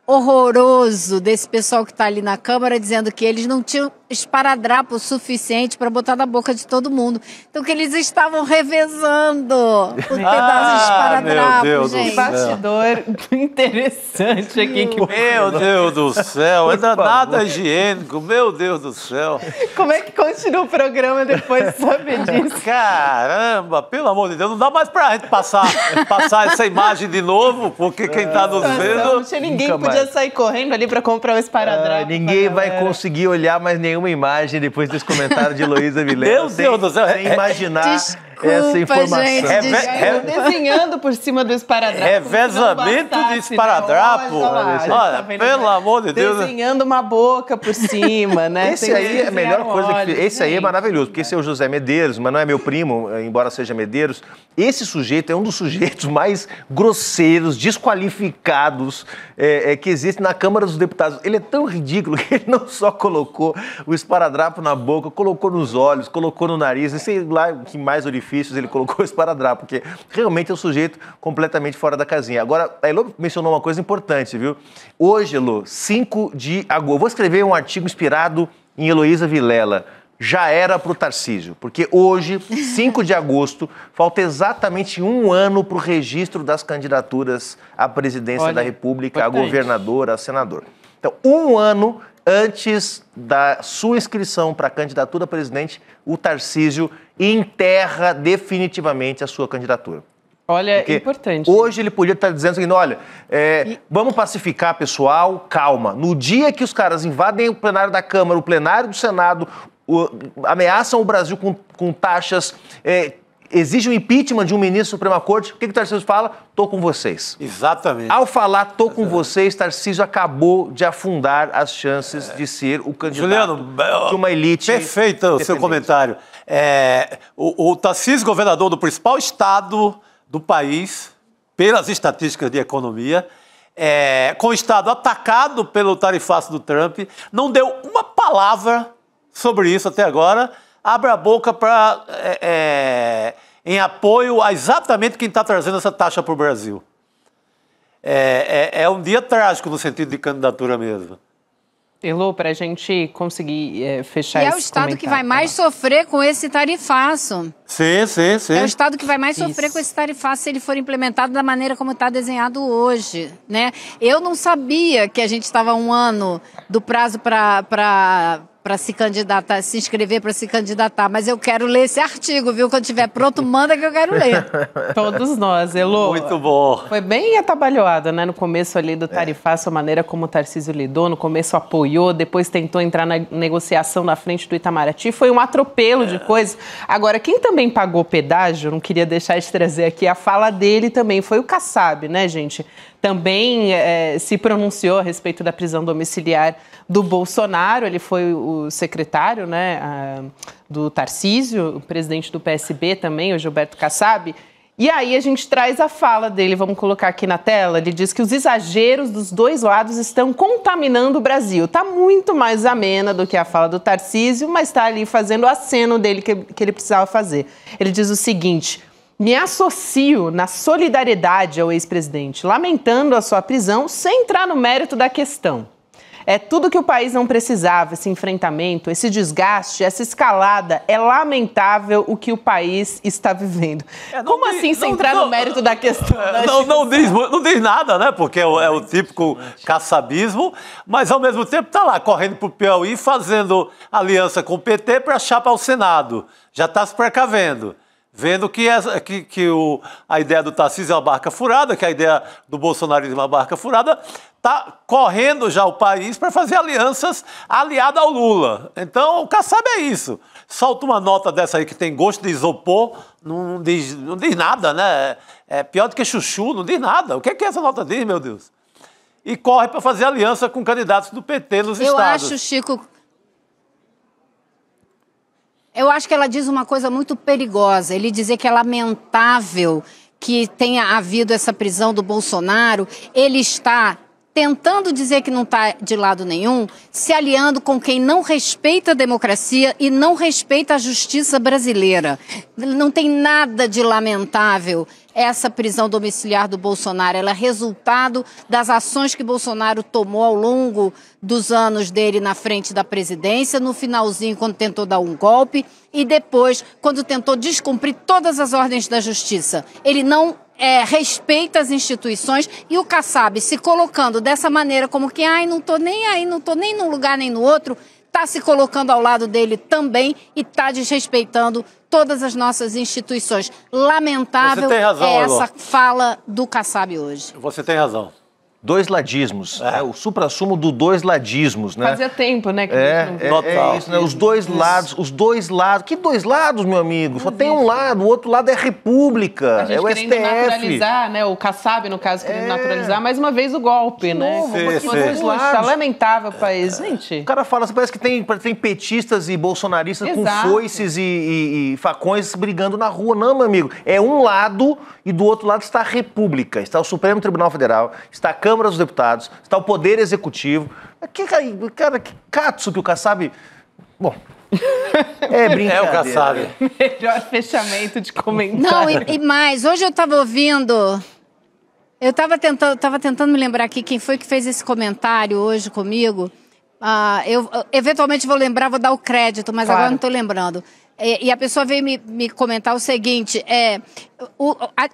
horroroso desse pessoal que está ali na Câmara dizendo que eles não tinham esparadrapo suficiente para botar na boca de todo mundo. Então que eles estavam revezando o pedaço de esparadrapo, meu Deus gente. Do céu. Bastidor interessante aqui. Meu Deus do céu, ainda nada higiênico, meu Deus do céu. Como é que continua o programa depois de saber disso? Caramba, pelo amor de Deus, não dá mais pra gente passar essa imagem de novo, porque quem tá nos vendo... Não tinha ninguém que podia sair correndo ali pra comprar o esparadrapo. Ninguém vai conseguir olhar mais nenhuma imagem depois desse comentário de Heloísa Vilela. Meu Deus do céu. Sem imaginar essa informação. Gente, desenhando por cima do esparadrapo. Revezamento de esparadrapo. Olha, pelo amor de Deus. Desenhando uma boca por cima, né? Esse aí é a melhor coisa que... Esse aí é maravilhoso, porque esse é o José Medeiros, mas não é meu primo, embora seja Medeiros. Esse sujeito é um dos sujeitos mais grosseiros, desqualificados que existe na Câmara dos Deputados. Ele é tão ridículo que ele não só colocou o esparadrapo na boca, colocou nos olhos, colocou no nariz, e sei lá que mais orifícios ele colocou o esparadrapo, porque realmente é um sujeito completamente fora da casinha. Agora, a Elô mencionou uma coisa importante, viu? Hoje, Elô, 5 de agosto, eu vou escrever um artigo inspirado em Heloísa Vilela. Já era para o Tarcísio, porque hoje, 5 de agosto, falta exatamente um ano para o registro das candidaturas à presidência da República, a governador, a senador. Então, um ano antes da sua inscrição para a candidatura a presidente, o Tarcísio enterra definitivamente a sua candidatura. Olha, porque importante. Hoje ele podia estar dizendo assim, olha, vamos pacificar, pessoal, calma. No dia que os caras invadem o plenário da Câmara, o plenário do Senado, ameaçam o Brasil com taxas, exigem o impeachment de um ministro da Suprema Corte, o que o Tarcísio fala? Tô com vocês. Exatamente. Ao falar tô com vocês, Tarcísio acabou de afundar as chances de ser o candidato Juliano, de uma elite. Perfeito o seu comentário. O Tarcísio, governador do principal estado do país, pelas estatísticas de economia, com o estado atacado pelo tarifaço do Trump, não deu uma palavra sobre isso até agora, abre a boca em apoio a exatamente quem está trazendo essa taxa para o Brasil. É um dia trágico no sentido de candidatura mesmo. Elô, para a gente conseguir fechar esse comentário. E é o estado que vai mais sofrer com esse tarifaço. Sim. É o estado que vai mais sofrer com esse tarifaço se ele for implementado da maneira como está desenhado hoje, né? Eu não sabia que a gente estava a um ano do prazo para se candidatar, se inscrever para se candidatar, mas eu quero ler esse artigo, viu? Quando estiver pronto, manda que eu quero ler. Todos nós, Elô. Muito bom. Foi bem atabalhoada, né? No começo ali do tarifaço, a maneira como o Tarcísio lidou, no começo apoiou, depois tentou entrar na negociação na frente do Itamaraty, foi um atropelo de coisas. Agora, quem também pagou pedágio, não queria deixar de trazer aqui a fala dele também, foi o Kassab, né, gente? Também se pronunciou a respeito da prisão domiciliar do Bolsonaro, ele foi o secretário, né, do Tarcísio, o presidente do PSB também, o Gilberto Kassab. E aí a gente traz a fala dele, vamos colocar aqui na tela, ele diz que os exageros dos dois lados estão contaminando o Brasil. Está muito mais amena do que a fala do Tarcísio, mas está ali fazendo o aceno dele que ele precisava fazer. Ele diz o seguinte: me associo na solidariedade ao ex-presidente, lamentando a sua prisão sem entrar no mérito da questão. É tudo que o país não precisava, esse enfrentamento, esse desgaste, essa escalada. É lamentável o que o país está vivendo. Como assim, sem entrar no mérito da questão? Não diz nada, né? Porque é o típico caçabismo, mas ao mesmo tempo está lá correndo para o Piauí, fazendo aliança com o PT para chapa ao Senado. Já está se precavendo. Vendo que a ideia do Tarcísio é uma barca furada, que a ideia do bolsonarismo é uma barca furada, está correndo já o país para fazer alianças aliada ao Lula. Então, o Kassab é isso. Solta uma nota dessa aí que tem gosto de isopor, não diz nada, né? É pior do que chuchu, não diz nada. O que é que essa nota diz, meu Deus? E corre para fazer aliança com candidatos do PT nos estados. Eu acho, Chico... Eu acho que ela diz uma coisa muito perigosa. Ele dizer que é lamentável que tenha havido essa prisão do Bolsonaro. Ele está tentando dizer que não está de lado nenhum, se aliando com quem não respeita a democracia e não respeita a justiça brasileira. Não tem nada de lamentável essa prisão domiciliar do Bolsonaro. Ela é resultado das ações que Bolsonaro tomou ao longo dos anos dele na frente da presidência, no finalzinho, quando tentou dar um golpe, e depois, quando tentou descumprir todas as ordens da justiça. Ele não respeita as instituições, e o Kassab se colocando dessa maneira, como que, não tô nem aí, não tô nem num lugar nem no outro, está se colocando ao lado dele também e está desrespeitando todas as nossas instituições. Lamentável essa fala do Kassab hoje. Você tem razão. Dois ladismos, o suprassumo do dois ladismos, né? Fazia tempo, né? Que é isso, né? Os dois lados. Que dois lados, meu amigo? Só tem um lado, o outro lado é a República, é o STF. Naturalizar, né? O Kassab, no caso, querendo naturalizar mais uma vez o golpe, né? Puxa, lamentável o país, gente. O cara fala, parece que tem petistas e bolsonaristas com foices e facões brigando na rua. Não, meu amigo, é um lado e do outro lado está a República, está o Supremo Tribunal Federal, está a Câmara dos Deputados, está o Poder Executivo. Que catsu que o Kassab... Bom, é brincadeira. É o Kassab. Melhor fechamento de comentário. Não, e mais, hoje eu estava ouvindo... Eu estava tentando me lembrar aqui quem foi que fez esse comentário hoje comigo. Eu eventualmente vou lembrar, vou dar o crédito, mas agora não estou lembrando. E a pessoa veio me comentar o seguinte,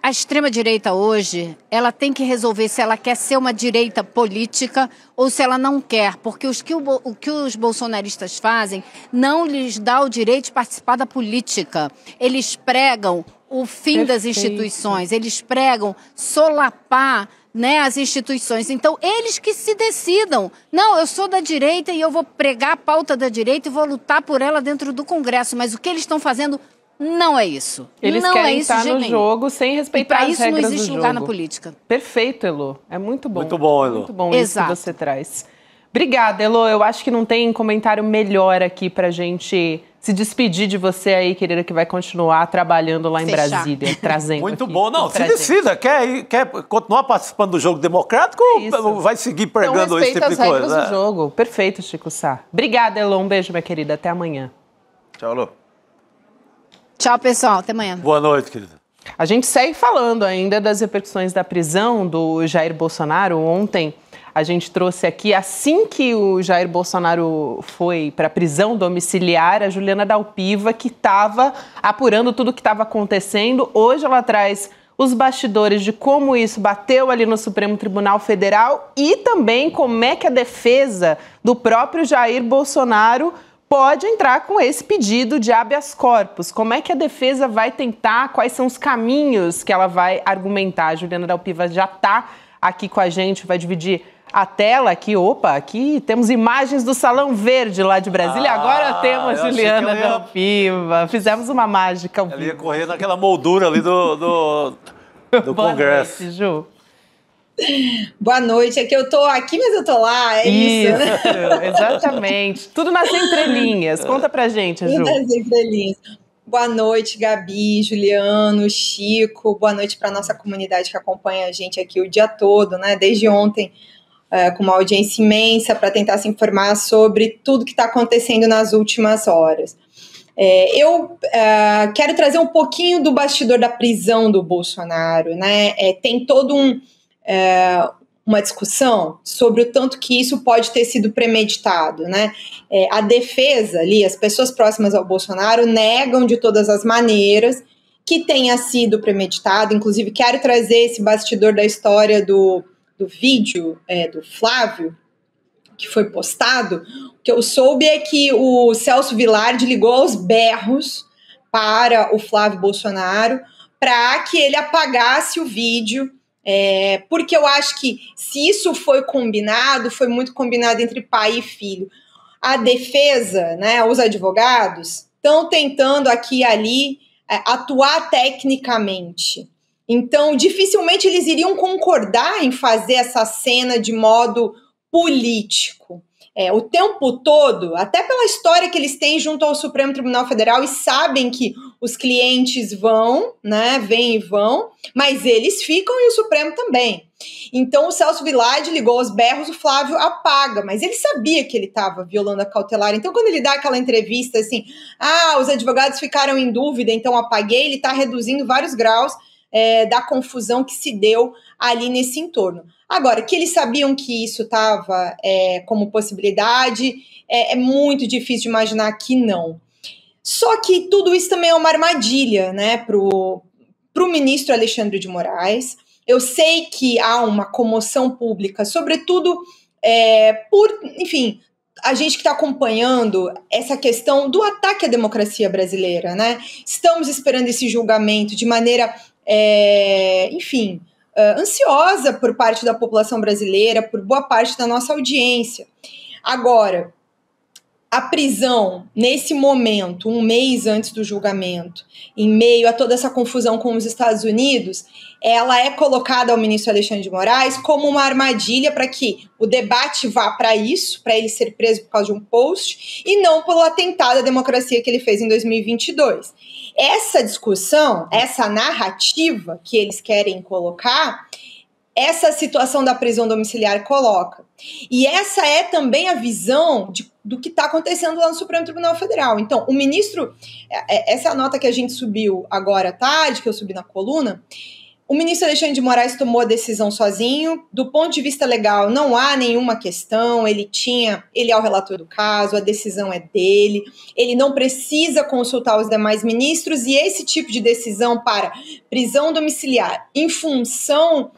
a extrema-direita hoje, ela tem que resolver se ela quer ser uma direita política ou se ela não quer, porque o que os bolsonaristas fazem não lhes dá o direito de participar da política. Eles pregam o fim das instituições, eles pregam solapar, né, as instituições. Então, eles que se decidam. Não, eu sou da direita e eu vou pregar a pauta da direita e vou lutar por ela dentro do Congresso. Mas o que eles estão fazendo não é isso. Eles não querem é isso estar no jogo sem respeitar as regras do jogo. Para isso não existe lugar na política. Perfeito, Elo. É muito bom. Muito bom, Elo. Muito bom isso que você traz. Obrigada, Elo. Eu acho que não tem comentário melhor aqui pra gente se despedir de você aí, querida, que vai continuar trabalhando lá em Brasília, trazendo. Muito bom. Não, se decida. Quer continuar participando do jogo democrático ou vai seguir pregando esse tipo de coisa? Respeita as regras do jogo. Perfeito, Chico Sá. Obrigada, Elo. Um beijo, minha querida. Até amanhã. Tchau, Elo. Tchau, pessoal. Até amanhã. Boa noite, querida. A gente segue falando ainda das repercussões da prisão do Jair Bolsonaro. Ontem a gente trouxe aqui, assim que o Jair Bolsonaro foi para a prisão domiciliar, a Juliana Dalpiva, que estava apurando tudo o que estava acontecendo. Hoje ela traz os bastidores de como isso bateu ali no Supremo Tribunal Federal e também como é que a defesa do próprio Jair Bolsonaro pode entrar com esse pedido de habeas corpus. Como é que a defesa vai tentar, quais são os caminhos que ela vai argumentar? A Juliana Dalpiva já está aqui com a gente, vai dividir a tela aqui. Opa, aqui temos imagens do Salão Verde lá de Brasília. Agora temos Juliana Dalpiva. Fizemos uma mágica. Ela ia correr naquela moldura ali do Congresso. Boa noite, Ju. Boa noite, é que eu tô aqui, mas eu tô lá, é isso, né? Exatamente. Tudo nas entrelinhas. Conta pra gente, Ju. Tudo nas entrelinhas. Boa noite, Gabi, Juliano, Chico. Boa noite para nossa comunidade que acompanha a gente aqui o dia todo, né? Desde ontem, com uma audiência imensa para tentar se informar sobre tudo que está acontecendo nas últimas horas. Eu quero trazer um pouquinho do bastidor da prisão do Bolsonaro, né? Tem todo uma discussão sobre o tanto que isso pode ter sido premeditado, né? A defesa ali, as pessoas próximas ao Bolsonaro negam de todas as maneiras que tenha sido premeditado. Inclusive, quero trazer esse bastidor da história do vídeo do Flávio, que foi postado. O que eu soube é que o Celso Vilardi ligou aos berros para o Flávio Bolsonaro para que ele apagasse o vídeo, porque eu acho que se isso foi combinado, foi muito combinado entre pai e filho. A defesa, né, os advogados, estão tentando aqui e ali atuar tecnicamente. Então, dificilmente eles iriam concordar em fazer essa cena de modo político. O tempo todo, até pela história que eles têm junto ao Supremo Tribunal Federal, e sabem que os clientes vão, né, vêm e vão, mas eles ficam e o Supremo também. Então o Celso Vilardi ligou aos berros, o Flávio apaga, mas ele sabia que ele estava violando a cautelar. Então quando ele dá aquela entrevista assim, os advogados ficaram em dúvida, então apaguei, ele está reduzindo vários graus da confusão que se deu ali nesse entorno. Agora, que eles sabiam que isso estava como possibilidade, é muito difícil de imaginar que não. Só que tudo isso também é uma armadilha, né, pro ministro Alexandre de Moraes. Eu sei que há uma comoção pública, sobretudo enfim, a gente que está acompanhando essa questão do ataque à democracia brasileira, né? Estamos esperando esse julgamento de maneira, enfim, ansiosa por parte da população brasileira, por boa parte da nossa audiência. Agora, a prisão, nesse momento, um mês antes do julgamento, em meio a toda essa confusão com os Estados Unidos, ela é colocada ao ministro Alexandre de Moraes como uma armadilha para que o debate vá para isso, para ele ser preso por causa de um post, e não pelo atentado à democracia que ele fez em 2022. Essa discussão, essa narrativa que eles querem colocar, essa situação da prisão domiciliar coloca. E essa é também a visão do que está acontecendo lá no Supremo Tribunal Federal. Então, o ministro, essa é a nota que a gente subiu agora à tarde, que eu subi na coluna, o ministro Alexandre de Moraes tomou a decisão sozinho. Do ponto de vista legal, não há nenhuma questão, ele é o relator do caso, a decisão é dele, ele não precisa consultar os demais ministros, e esse tipo de decisão para prisão domiciliar em função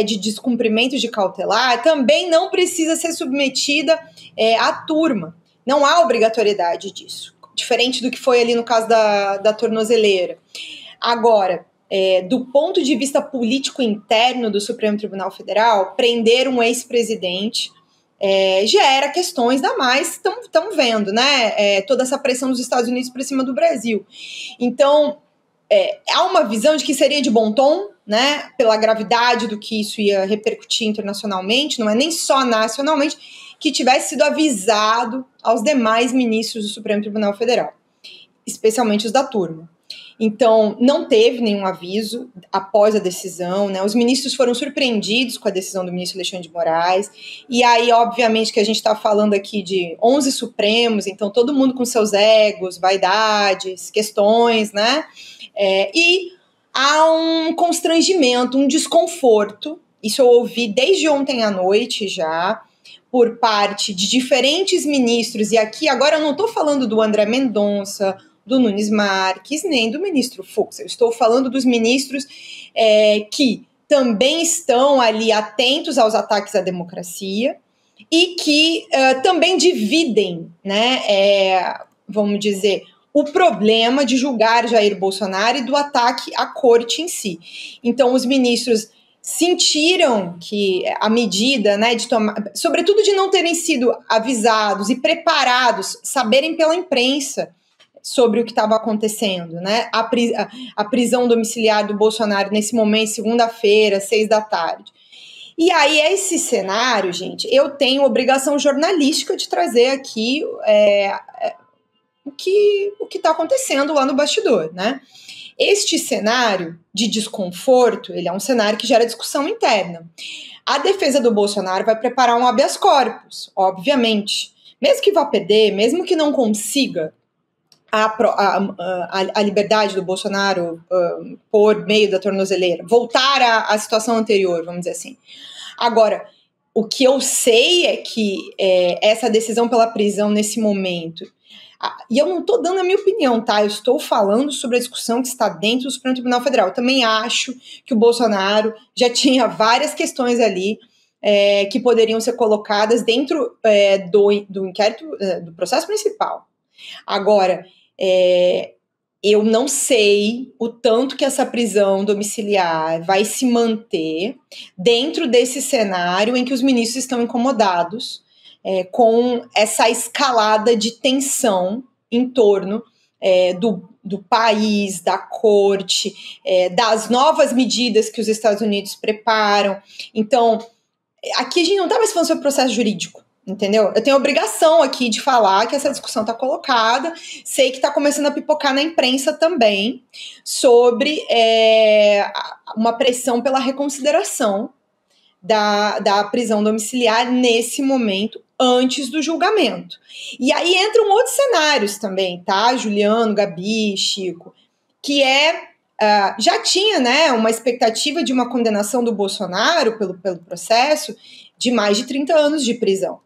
de descumprimento de cautelar também não precisa ser submetida à turma. Não há obrigatoriedade disso, diferente do que foi ali no caso da tornozeleira. Agora, do ponto de vista político interno do Supremo Tribunal Federal, prender um ex-presidente gera questões da mais, estamos vendo, né? Toda essa pressão dos Estados Unidos para cima do Brasil. Então, há uma visão de que seria de bom tom, né, pela gravidade do que isso ia repercutir internacionalmente, não é nem só nacionalmente, que tivesse sido avisado aos demais ministros do Supremo Tribunal Federal, especialmente os da turma. Então, não teve nenhum aviso após a decisão, né? Os ministros foram surpreendidos com a decisão do ministro Alexandre de Moraes, e aí, obviamente, que a gente está falando aqui de 11 Supremos, então todo mundo com seus egos, vaidades, questões, né? E há um constrangimento, um desconforto, isso eu ouvi desde ontem à noite já, por parte de diferentes ministros, e aqui agora eu não estou falando do André Mendonça, do Nunes Marques, nem do ministro Fux, eu estou falando dos ministros que também estão ali atentos aos ataques à democracia e que também dividem, né, vamos dizer, o problema de julgar Jair Bolsonaro e do ataque à corte em si. Então, os ministros sentiram que a medida, né, de tomar, sobretudo de não terem sido avisados e preparados, saberem pela imprensa sobre o que estava acontecendo, né, a prisão domiciliar do Bolsonaro nesse momento, segunda-feira, 6 da tarde. E aí, esse cenário, gente, eu tenho obrigação jornalística de trazer aqui o que está acontecendo lá no bastidor, né? Este cenário de desconforto, ele é um cenário que gera discussão interna. A defesa do Bolsonaro vai preparar um habeas corpus, obviamente. Mesmo que vá perder, mesmo que não consiga a liberdade do Bolsonaro por meio da tornozeleira, voltar à situação anterior, vamos dizer assim. Agora, O que eu sei é que essa decisão pela prisão nesse momento, e eu não estou dando a minha opinião, tá? Eu estou falando sobre a discussão que está dentro do Supremo Tribunal Federal. Eu também acho que o Bolsonaro já tinha várias questões ali que poderiam ser colocadas dentro do inquérito, do processo principal. Agora, eu não sei o tanto que essa prisão domiciliar vai se manter dentro desse cenário em que os ministros estão incomodados com essa escalada de tensão em torno do país, da corte, das novas medidas que os Estados Unidos preparam. Então, aqui a gente não está mais falando sobre processo jurídico, entendeu? Eu tenho a obrigação aqui de falar que essa discussão está colocada, sei que está começando a pipocar na imprensa também, sobre uma pressão pela reconsideração da prisão domiciliar nesse momento, antes do julgamento. E aí entram outros cenários também, tá? Juliano, Gabi, Chico, que já tinha, né, uma expectativa de uma condenação do Bolsonaro pelo processo de mais de 30 anos de prisão.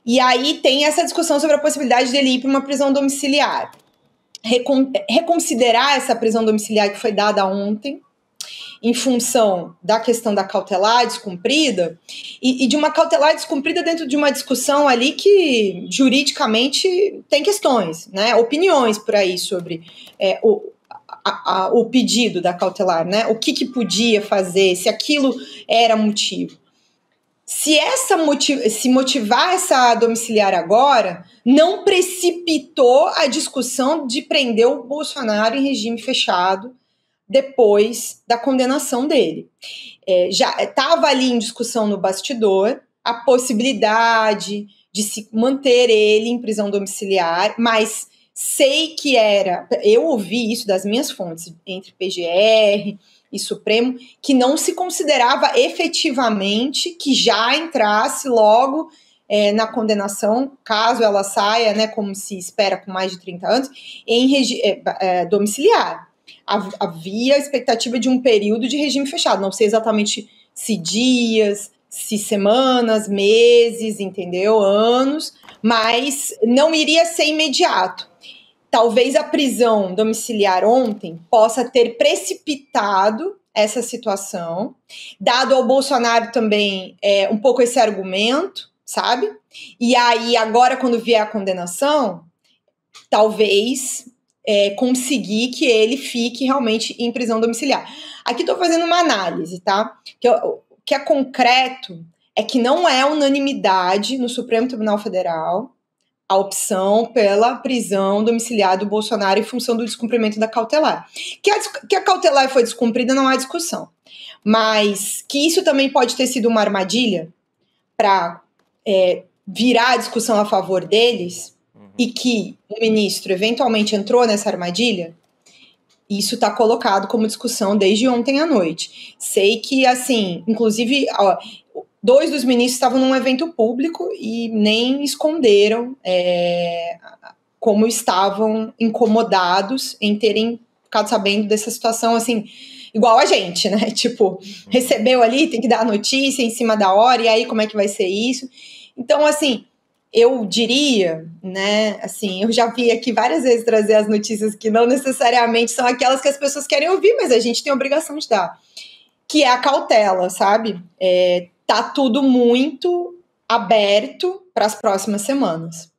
E aí tem essa discussão sobre a possibilidade dele ir para uma prisão domiciliar. Reconsiderar essa prisão domiciliar que foi dada ontem, em função da questão da cautelar descumprida, e de uma cautelar descumprida dentro de uma discussão ali que juridicamente tem questões, né, opiniões por aí sobre o pedido da cautelar, né, o que podia fazer, se aquilo era motivo. Se motivar essa domiciliar agora, não precipitou a discussão de prender o Bolsonaro em regime fechado depois da condenação dele. Já estava ali em discussão no bastidor a possibilidade de se manter ele em prisão domiciliar, mas sei que eu ouvi isso das minhas fontes, entre PGR e Supremo, que não se considerava efetivamente que já entrasse logo na condenação, caso ela saia, né, como se espera com mais de 30 anos, em domiciliar. Havia expectativa de um período de regime fechado, não sei exatamente se dias, se semanas, meses, entendeu? Anos, mas não iria ser imediato. Talvez a prisão domiciliar ontem possa ter precipitado essa situação, dado ao Bolsonaro também um pouco esse argumento, sabe? E aí, agora, quando vier a condenação, talvez conseguir que ele fique realmente em prisão domiciliar. Aqui estou fazendo uma análise, tá? O que é concreto é que não é unanimidade no Supremo Tribunal Federal a opção pela prisão domiciliar do Bolsonaro em função do descumprimento da cautelar. Que a cautelar foi descumprida não há discussão, mas que isso também pode ter sido uma armadilha para virar a discussão a favor deles, e que o ministro eventualmente entrou nessa armadilha, isso está colocado como discussão desde ontem à noite. Sei que, assim, inclusive, 2 dos ministros estavam num evento público e nem esconderam como estavam incomodados em terem ficado sabendo dessa situação, assim, igual a gente, né? Tipo, recebeu ali, tem que dar a notícia em cima da hora, e aí como é que vai ser isso? Então, assim, eu diria, né, assim, eu já vi aqui várias vezes trazer as notícias que não necessariamente são aquelas que as pessoas querem ouvir, mas a gente tem a obrigação de dar, que é a cautela, sabe? Tá tudo muito aberto para as próximas semanas.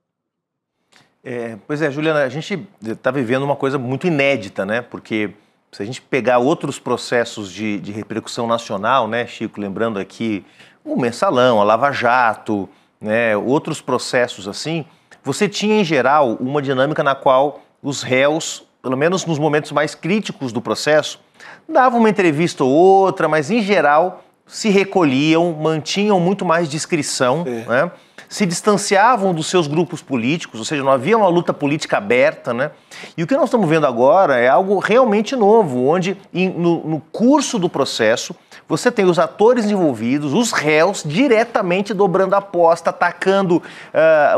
Pois é, Juliana, a gente está vivendo uma coisa muito inédita, né? Porque se a gente pegar outros processos de repercussão nacional, né, Chico, lembrando aqui o Mensalão, a Lava Jato, né, outros processos assim, você tinha em geral uma dinâmica na qual os réus, pelo menos nos momentos mais críticos do processo, davam uma entrevista ou outra, mas em geral se recolhiam, mantinham muito mais discrição, né, se distanciavam dos seus grupos políticos, ou seja, não havia uma luta política aberta, né? E o que nós estamos vendo agora é algo realmente novo, onde no curso do processo você tem os atores envolvidos, os réus diretamente dobrando a aposta, atacando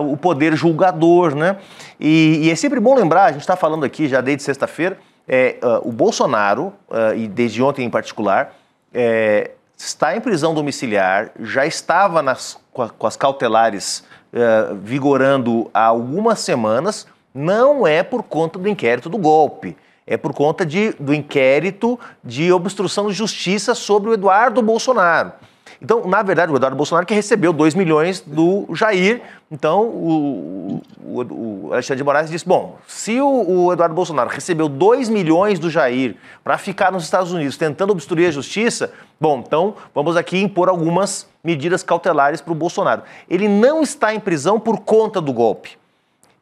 o poder julgador, né? E é sempre bom lembrar, a gente está falando aqui já desde sexta-feira, o Bolsonaro, e desde ontem em particular, está em prisão domiciliar, já estava com as cautelares vigorando há algumas semanas, não é por conta do inquérito do golpe. É por conta do inquérito de obstrução de justiça sobre o Eduardo Bolsonaro. Então, na verdade, o Eduardo Bolsonaro que recebeu 2 milhões do Jair. Então, o Alexandre de Moraes disse, bom, se o Eduardo Bolsonaro recebeu 2 milhões do Jair para ficar nos Estados Unidos tentando obstruir a justiça, bom, então vamos aqui impor algumas medidas cautelares para o Bolsonaro. Ele não está em prisão por conta do golpe.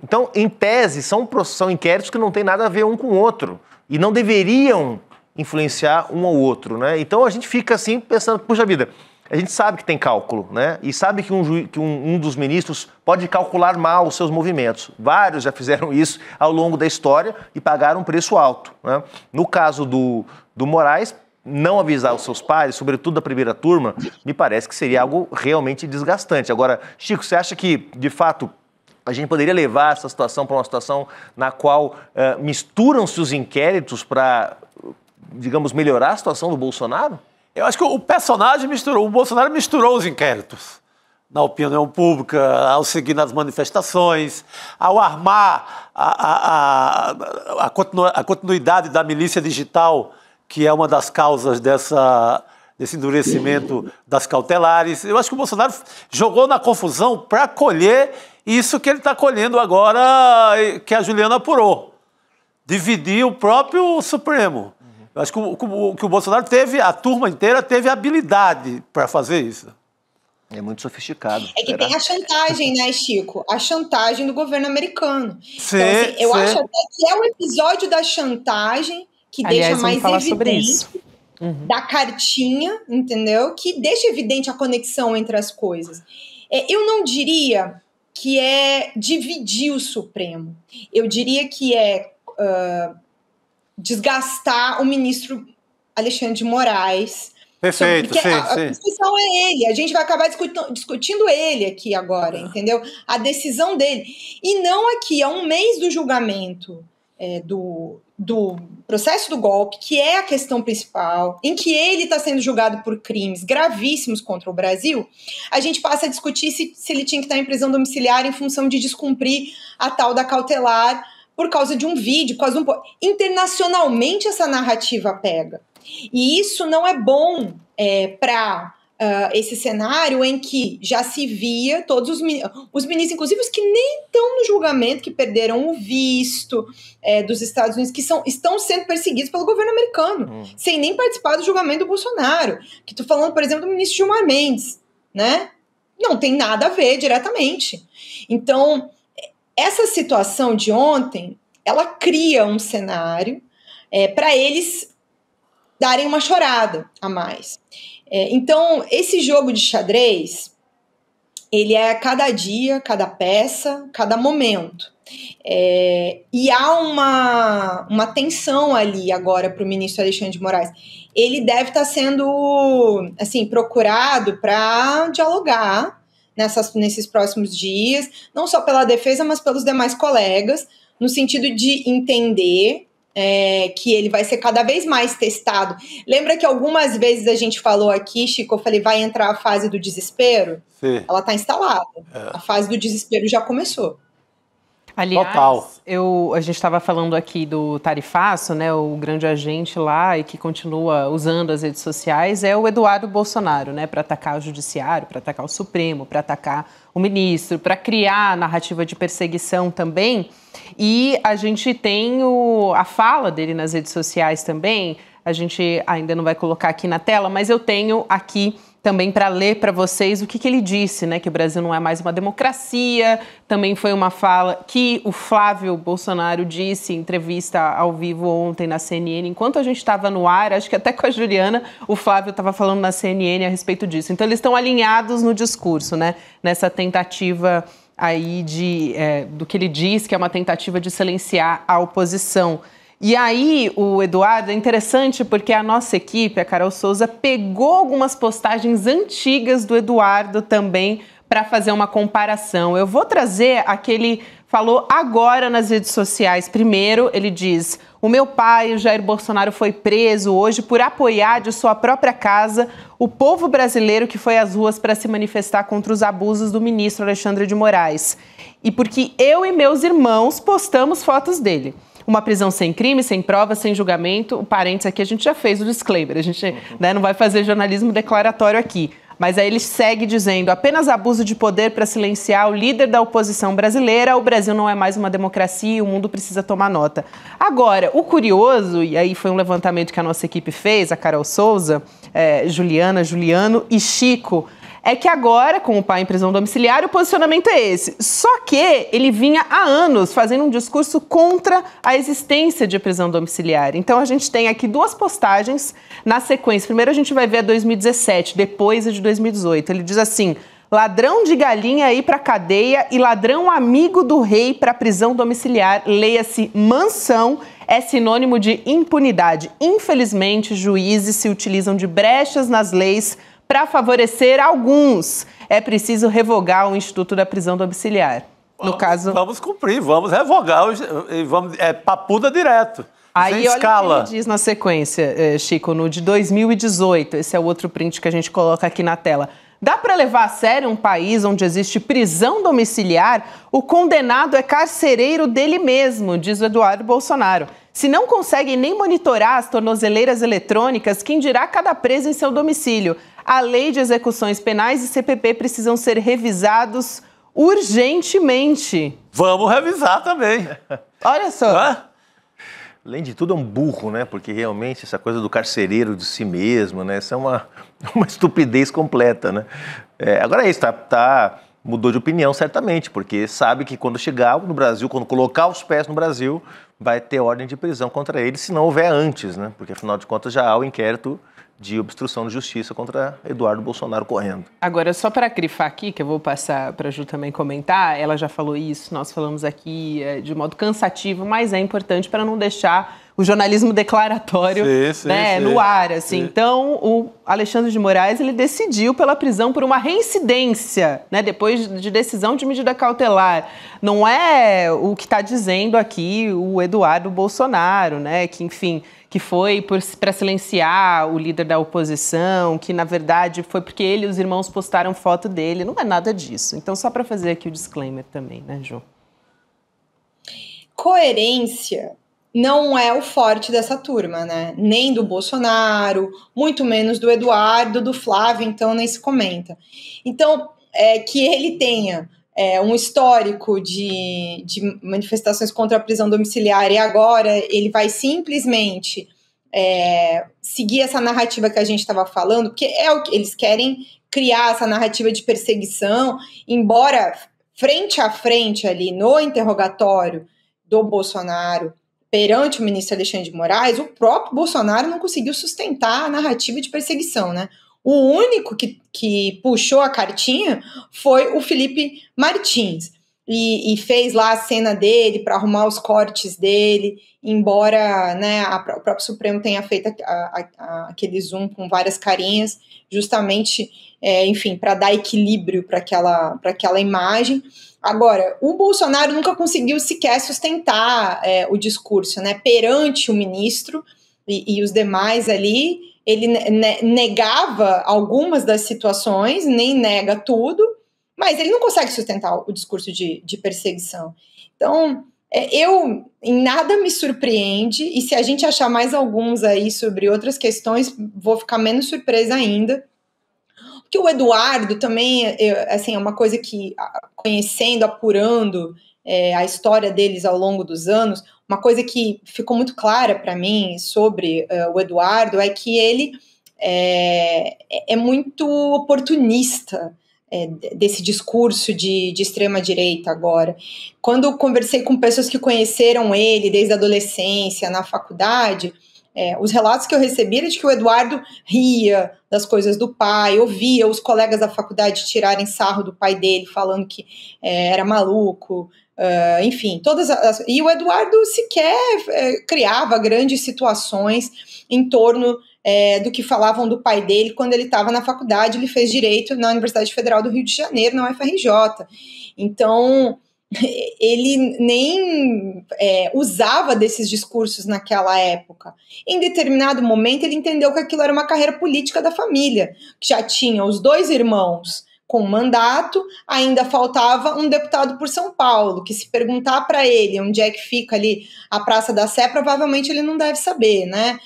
Então, em tese, são inquéritos que não têm nada a ver um com o outro e não deveriam influenciar um ao outro, né? Então, a gente fica assim pensando, puxa vida, a gente sabe que tem cálculo, né? E sabe que um dos ministros pode calcular mal os seus movimentos. Vários já fizeram isso ao longo da história e pagaram um preço alto, né? No caso do Moraes, não avisar os seus pares, sobretudo da primeira turma, me parece que seria algo realmente desgastante. Agora, Chico, você acha que, de fato, a gente poderia levar essa situação para uma situação na qual misturam-se os inquéritos para, digamos, melhorar a situação do Bolsonaro? Eu acho que o personagem o Bolsonaro misturou os inquéritos na opinião pública, ao seguir nas manifestações, ao armar a continuidade da milícia digital, que é uma das causas desse endurecimento das cautelares. Eu acho que o Bolsonaro jogou na confusão para colher isso que ele está colhendo agora, que a Juliana apurou. Dividir o próprio Supremo. Eu acho que o Bolsonaro a turma inteira teve habilidade para fazer isso. É muito sofisticado. É que tem a chantagem, né, Chico? A chantagem do governo americano. Sim, então, assim, eu acho até que é o episódio da chantagem que deixa mais evidente da cartinha, entendeu? Que deixa evidente a conexão entre as coisas. Eu não diria que é dividir o Supremo. Eu diria que é desgastar o ministro Alexandre de Moraes. Perfeito, porque sim, a discussão é ele. A gente vai acabar discutindo ele aqui agora, entendeu? A decisão dele. E não aqui, há um mês do julgamento do processo do golpe, que é a questão principal, em que ele está sendo julgado por crimes gravíssimos contra o Brasil, a gente passa a discutir se ele tinha que estar em prisão domiciliar em função de descumprir a tal da cautelar por causa de um vídeo, por causa de internacionalmente essa narrativa pega. E isso não é bom para esse cenário em que já se via todos os ministros, inclusive os que nem estão no julgamento, que perderam o visto dos Estados Unidos, que estão sendo perseguidos pelo governo americano, sem nem participar do julgamento do Bolsonaro. Que estou falando, por exemplo, do ministro Gilmar Mendes, né? Não tem nada a ver diretamente. Então, essa situação de ontem, ela cria um cenário para eles darem uma chorada a mais. Então, esse jogo de xadrez, ele é cada dia, cada peça, cada momento. E há uma tensão ali agora para o ministro Alexandre de Moraes. Ele deve estar sendo assim, procurado para dialogar nesses próximos dias, não só pela defesa, mas pelos demais colegas, no sentido de entender que ele vai ser cada vez mais testado. Lembra que algumas vezes a gente falou aqui, Chico, eu falei, vai entrar a fase do desespero? Sim. Ela está instalada. A fase do desespero já começou. Aliás, a gente estava falando aqui do tarifaço, né, o grande agente lá e que continua usando as redes sociais é o Eduardo Bolsonaro, né, para atacar o judiciário, para atacar o Supremo, para atacar o ministro, para criar a narrativa de perseguição também. E a gente tem a fala dele nas redes sociais também, a gente ainda não vai colocar aqui na tela, mas eu tenho aqui também para ler para vocês o que ele disse, né? Que o Brasil não é mais uma democracia. Também foi uma fala que o Flávio Bolsonaro disse em entrevista ao vivo ontem na CNN. Enquanto a gente estava no ar, acho que até com a Juliana, o Flávio estava falando na CNN a respeito disso. Então eles estão alinhados no discurso, né? Nessa tentativa aí do que ele diz, que é uma tentativa de silenciar a oposição. E aí, o Eduardo, é interessante porque a nossa equipe, a Carol Souza, pegou algumas postagens antigas do Eduardo também para fazer uma comparação. Eu vou trazer aquele falou agora nas redes sociais. Primeiro, ele diz: o meu pai, o Jair Bolsonaro, foi preso hoje por apoiar de sua própria casa o povo brasileiro que foi às ruas para se manifestar contra os abusos do ministro Alexandre de Moraes. E porque eu e meus irmãos postamos fotos dele. Uma prisão sem crime, sem prova, sem julgamento. O parênteses aqui, a gente já fez o disclaimer. A gente não vai fazer jornalismo declaratório aqui. Mas aí ele segue dizendo: apenas abuso de poder para silenciar o líder da oposição brasileira. O Brasil não é mais uma democracia e o mundo precisa tomar nota. Agora, o curioso, e aí foi um levantamento que a nossa equipe fez, a Carol Souza, Juliana, Juliano e Chico, é que agora, com o pai em prisão domiciliar, o posicionamento é esse. Só que ele vinha há anos fazendo um discurso contra a existência de prisão domiciliar. Então a gente tem aqui duas postagens na sequência. Primeiro a gente vai ver a 2017, depois a de 2018. Ele diz assim: ladrão de galinha ir para cadeia e ladrão amigo do rei para prisão domiciliar. Leia-se mansão. É sinônimo de impunidade. Infelizmente, juízes se utilizam de brechas nas leis para favorecer alguns. É preciso revogar o Instituto da Prisão Domiciliar. No caso... Vamos cumprir, vamos revogar, papuda direto. Aí olha o que ele diz na sequência, Chico, no de 2018. Esse é o outro print que a gente coloca aqui na tela. Dá para levar a sério um país onde existe prisão domiciliar? O condenado é carcereiro dele mesmo, diz o Eduardo Bolsonaro. Se não conseguem nem monitorar as tornozeleiras eletrônicas, quem dirá cada preso em seu domicílio? A lei de execuções penais e CPP precisam ser revisados urgentemente. Vamos revisar também. Olha só. Além de tudo, é um burro, né? Porque realmente essa coisa do carcereiro de si mesmo, né? Isso é uma estupidez completa, né? Agora é isso, mudou de opinião certamente, porque sabe que quando chegar no Brasil, quando colocar os pés no Brasil, vai ter ordem de prisão contra ele, se não houver antes, né? Porque afinal de contas já há o inquérito de obstrução de justiça contra Eduardo Bolsonaro correndo. Agora, só para grifar aqui, que eu vou passar para a Ju também comentar, ela já falou isso, nós falamos aqui de modo cansativo, mas é importante para não deixar o jornalismo declaratório no ar. Assim. Então, o Alexandre de Moraes ele decidiu pela prisão por uma reincidência, né, depois de decisão de medida cautelar. Não é o que está dizendo aqui o Eduardo Bolsonaro, né, que, enfim, que foi para silenciar o líder da oposição, que, na verdade, foi porque ele e os irmãos postaram foto dele. Não é nada disso. Então, só para fazer aqui o disclaimer também, né, Ju? Coerência não é o forte dessa turma, né? Nem do Bolsonaro, muito menos do Eduardo, do Flávio, então nem se comenta. Então, que ele tenha um histórico de manifestações contra a prisão domiciliar e agora ele vai simplesmente seguir essa narrativa que a gente estava falando, porque é o que eles querem criar, essa narrativa de perseguição, embora frente a frente ali no interrogatório do Bolsonaro perante o ministro Alexandre de Moraes, o próprio Bolsonaro não conseguiu sustentar a narrativa de perseguição, né? O único que puxou a cartinha foi o Felipe Martins e fez lá a cena dele para arrumar os cortes dele, embora, né, o próprio Supremo tenha feito aquele zoom com várias carinhas, justamente, enfim, para dar equilíbrio para aquela imagem. Agora, o Bolsonaro nunca conseguiu sequer sustentar o discurso, né, perante o ministro e os demais ali. Ele negava algumas das situações, nem nega tudo, mas ele não consegue sustentar o discurso de perseguição. Então, em nada me surpreende, e se a gente achar mais alguns aí sobre outras questões, vou ficar menos surpresa ainda. Porque o Eduardo também, assim, é uma coisa que, conhecendo, apurando a história deles ao longo dos anos, uma coisa que ficou muito clara para mim sobre o Eduardo é que ele é muito oportunista desse discurso de extrema-direita agora. Quando eu conversei com pessoas que conheceram ele desde a adolescência, na faculdade, os relatos que eu recebi era de que o Eduardo ria das coisas do pai, ouvia os colegas da faculdade tirarem sarro do pai dele, falando que era maluco, enfim, e o Eduardo sequer criava grandes situações em torno do que falavam do pai dele quando ele estava na faculdade. Ele fez Direito na Universidade Federal do Rio de Janeiro, na UFRJ. Então, ele nem usava desses discursos naquela época. Em determinado momento, ele entendeu que aquilo era uma carreira política da família, que já tinha os 2 irmãos com mandato, ainda faltava um deputado por São Paulo, que se perguntar para ele onde é que fica ali a Praça da Sé, provavelmente ele não deve saber, né?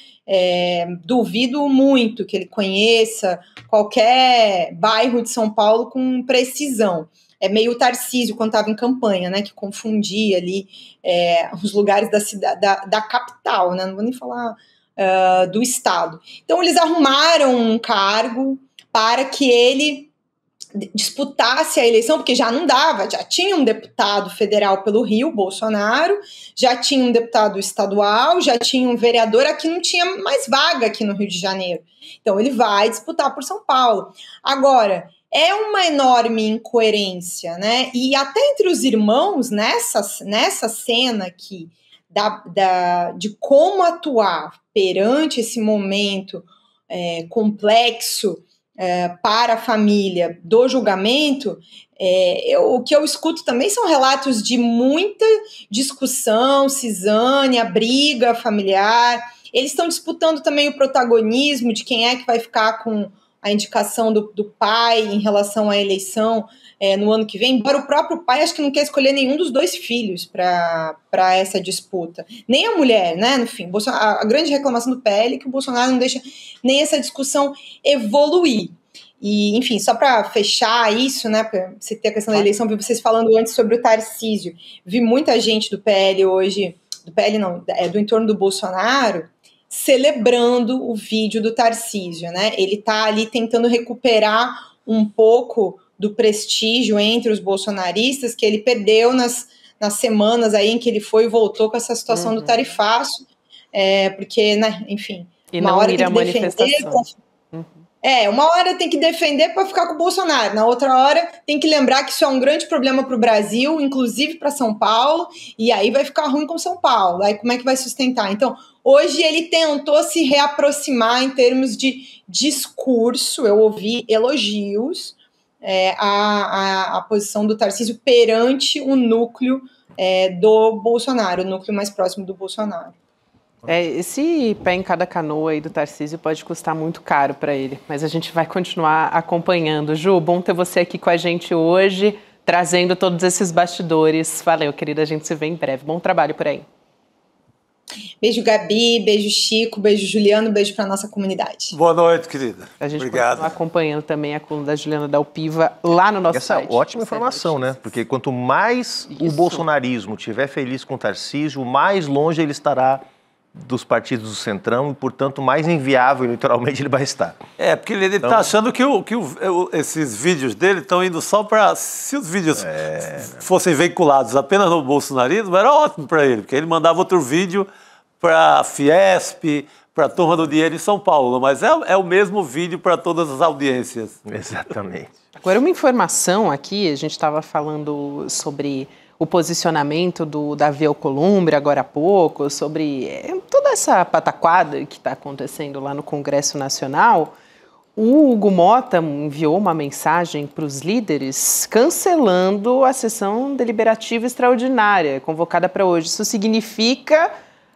Duvido muito que ele conheça qualquer bairro de São Paulo com precisão. É meio o Tarcísio quando estava em campanha, né? Que confundia ali os lugares da cidade, da capital, né? Não vou nem falar do estado. Então eles arrumaram um cargo para que ele disputasse a eleição, porque já não dava, já tinha um deputado federal pelo Rio, Bolsonaro, já tinha um deputado estadual, já tinha um vereador, aqui não tinha mais vaga aqui no Rio de Janeiro. Então ele vai disputar por São Paulo. Agora, é uma enorme incoerência, né? E até entre os irmãos, nessa cena aqui, de como atuar perante esse momento complexo, para a família do julgamento, o que eu escuto também são relatos de muita discussão, cisânia, briga familiar. Eles estão disputando também o protagonismo de quem é que vai ficar com a indicação do pai em relação à eleição no ano que vem, embora o próprio pai acho que não quer escolher nenhum dos 2 filhos para essa disputa. Nem a mulher, né? No fim, a grande reclamação do PL é que o Bolsonaro não deixa nem essa discussão evoluir. E, enfim, só para fechar isso, né? Para você ter a questão da eleição, vi vocês falando antes sobre o Tarcísio. Vi muita gente do PL hoje, do PL não, do entorno do Bolsonaro, celebrando o vídeo do Tarcísio, né? Ele está ali tentando recuperar um pouco do prestígio entre os bolsonaristas que ele perdeu nas semanas aí em que ele foi e voltou com essa situação do tarifaço, porque, né, enfim, e uma hora tem que defender, uma hora tem que defender para ficar com o Bolsonaro, na outra hora tem que lembrar que isso é um grande problema para o Brasil, inclusive para São Paulo, e aí vai ficar ruim com São Paulo, aí como é que vai sustentar? Então, hoje ele tentou se reaproximar em termos de discurso, eu ouvi elogios, a posição do Tarcísio perante o núcleo do Bolsonaro, o núcleo mais próximo do Bolsonaro. Esse pé em cada canoa aí do Tarcísio pode custar muito caro para ele, mas a gente vai continuar acompanhando. Ju, bom ter você aqui com a gente hoje, trazendo todos esses bastidores. Valeu, querida, a gente se vê em breve. Bom trabalho por aí. Beijo, Gabi, beijo, Chico, beijo, Juliano, beijo para nossa comunidade. Boa noite, querida. A gente Obrigado. continua acompanhando também a coluna da Juliana Dalpiva lá no nosso site. Essa ótima informação, né? Porque quanto mais o bolsonarismo estiver feliz com o Tarcísio, mais longe ele estará dos partidos do Centrão e, portanto, mais inviável eleitoralmente ele vai estar. Porque ele está achando que esses vídeos dele estão indo só para... Se os vídeos fossem veiculados apenas no bolsonarismo, era ótimo para ele, porque ele mandava outro vídeo para a Fiesp, para a Turma do Dinheiro em São Paulo, mas é o mesmo vídeo para todas as audiências. Exatamente. Agora, uma informação aqui, a gente estava falando sobre o posicionamento do Davi Alcolumbre agora há pouco, sobre toda essa pataquada que está acontecendo lá no Congresso Nacional. O Hugo Motta enviou uma mensagem para os líderes cancelando a sessão deliberativa extraordinária convocada para hoje. Isso significa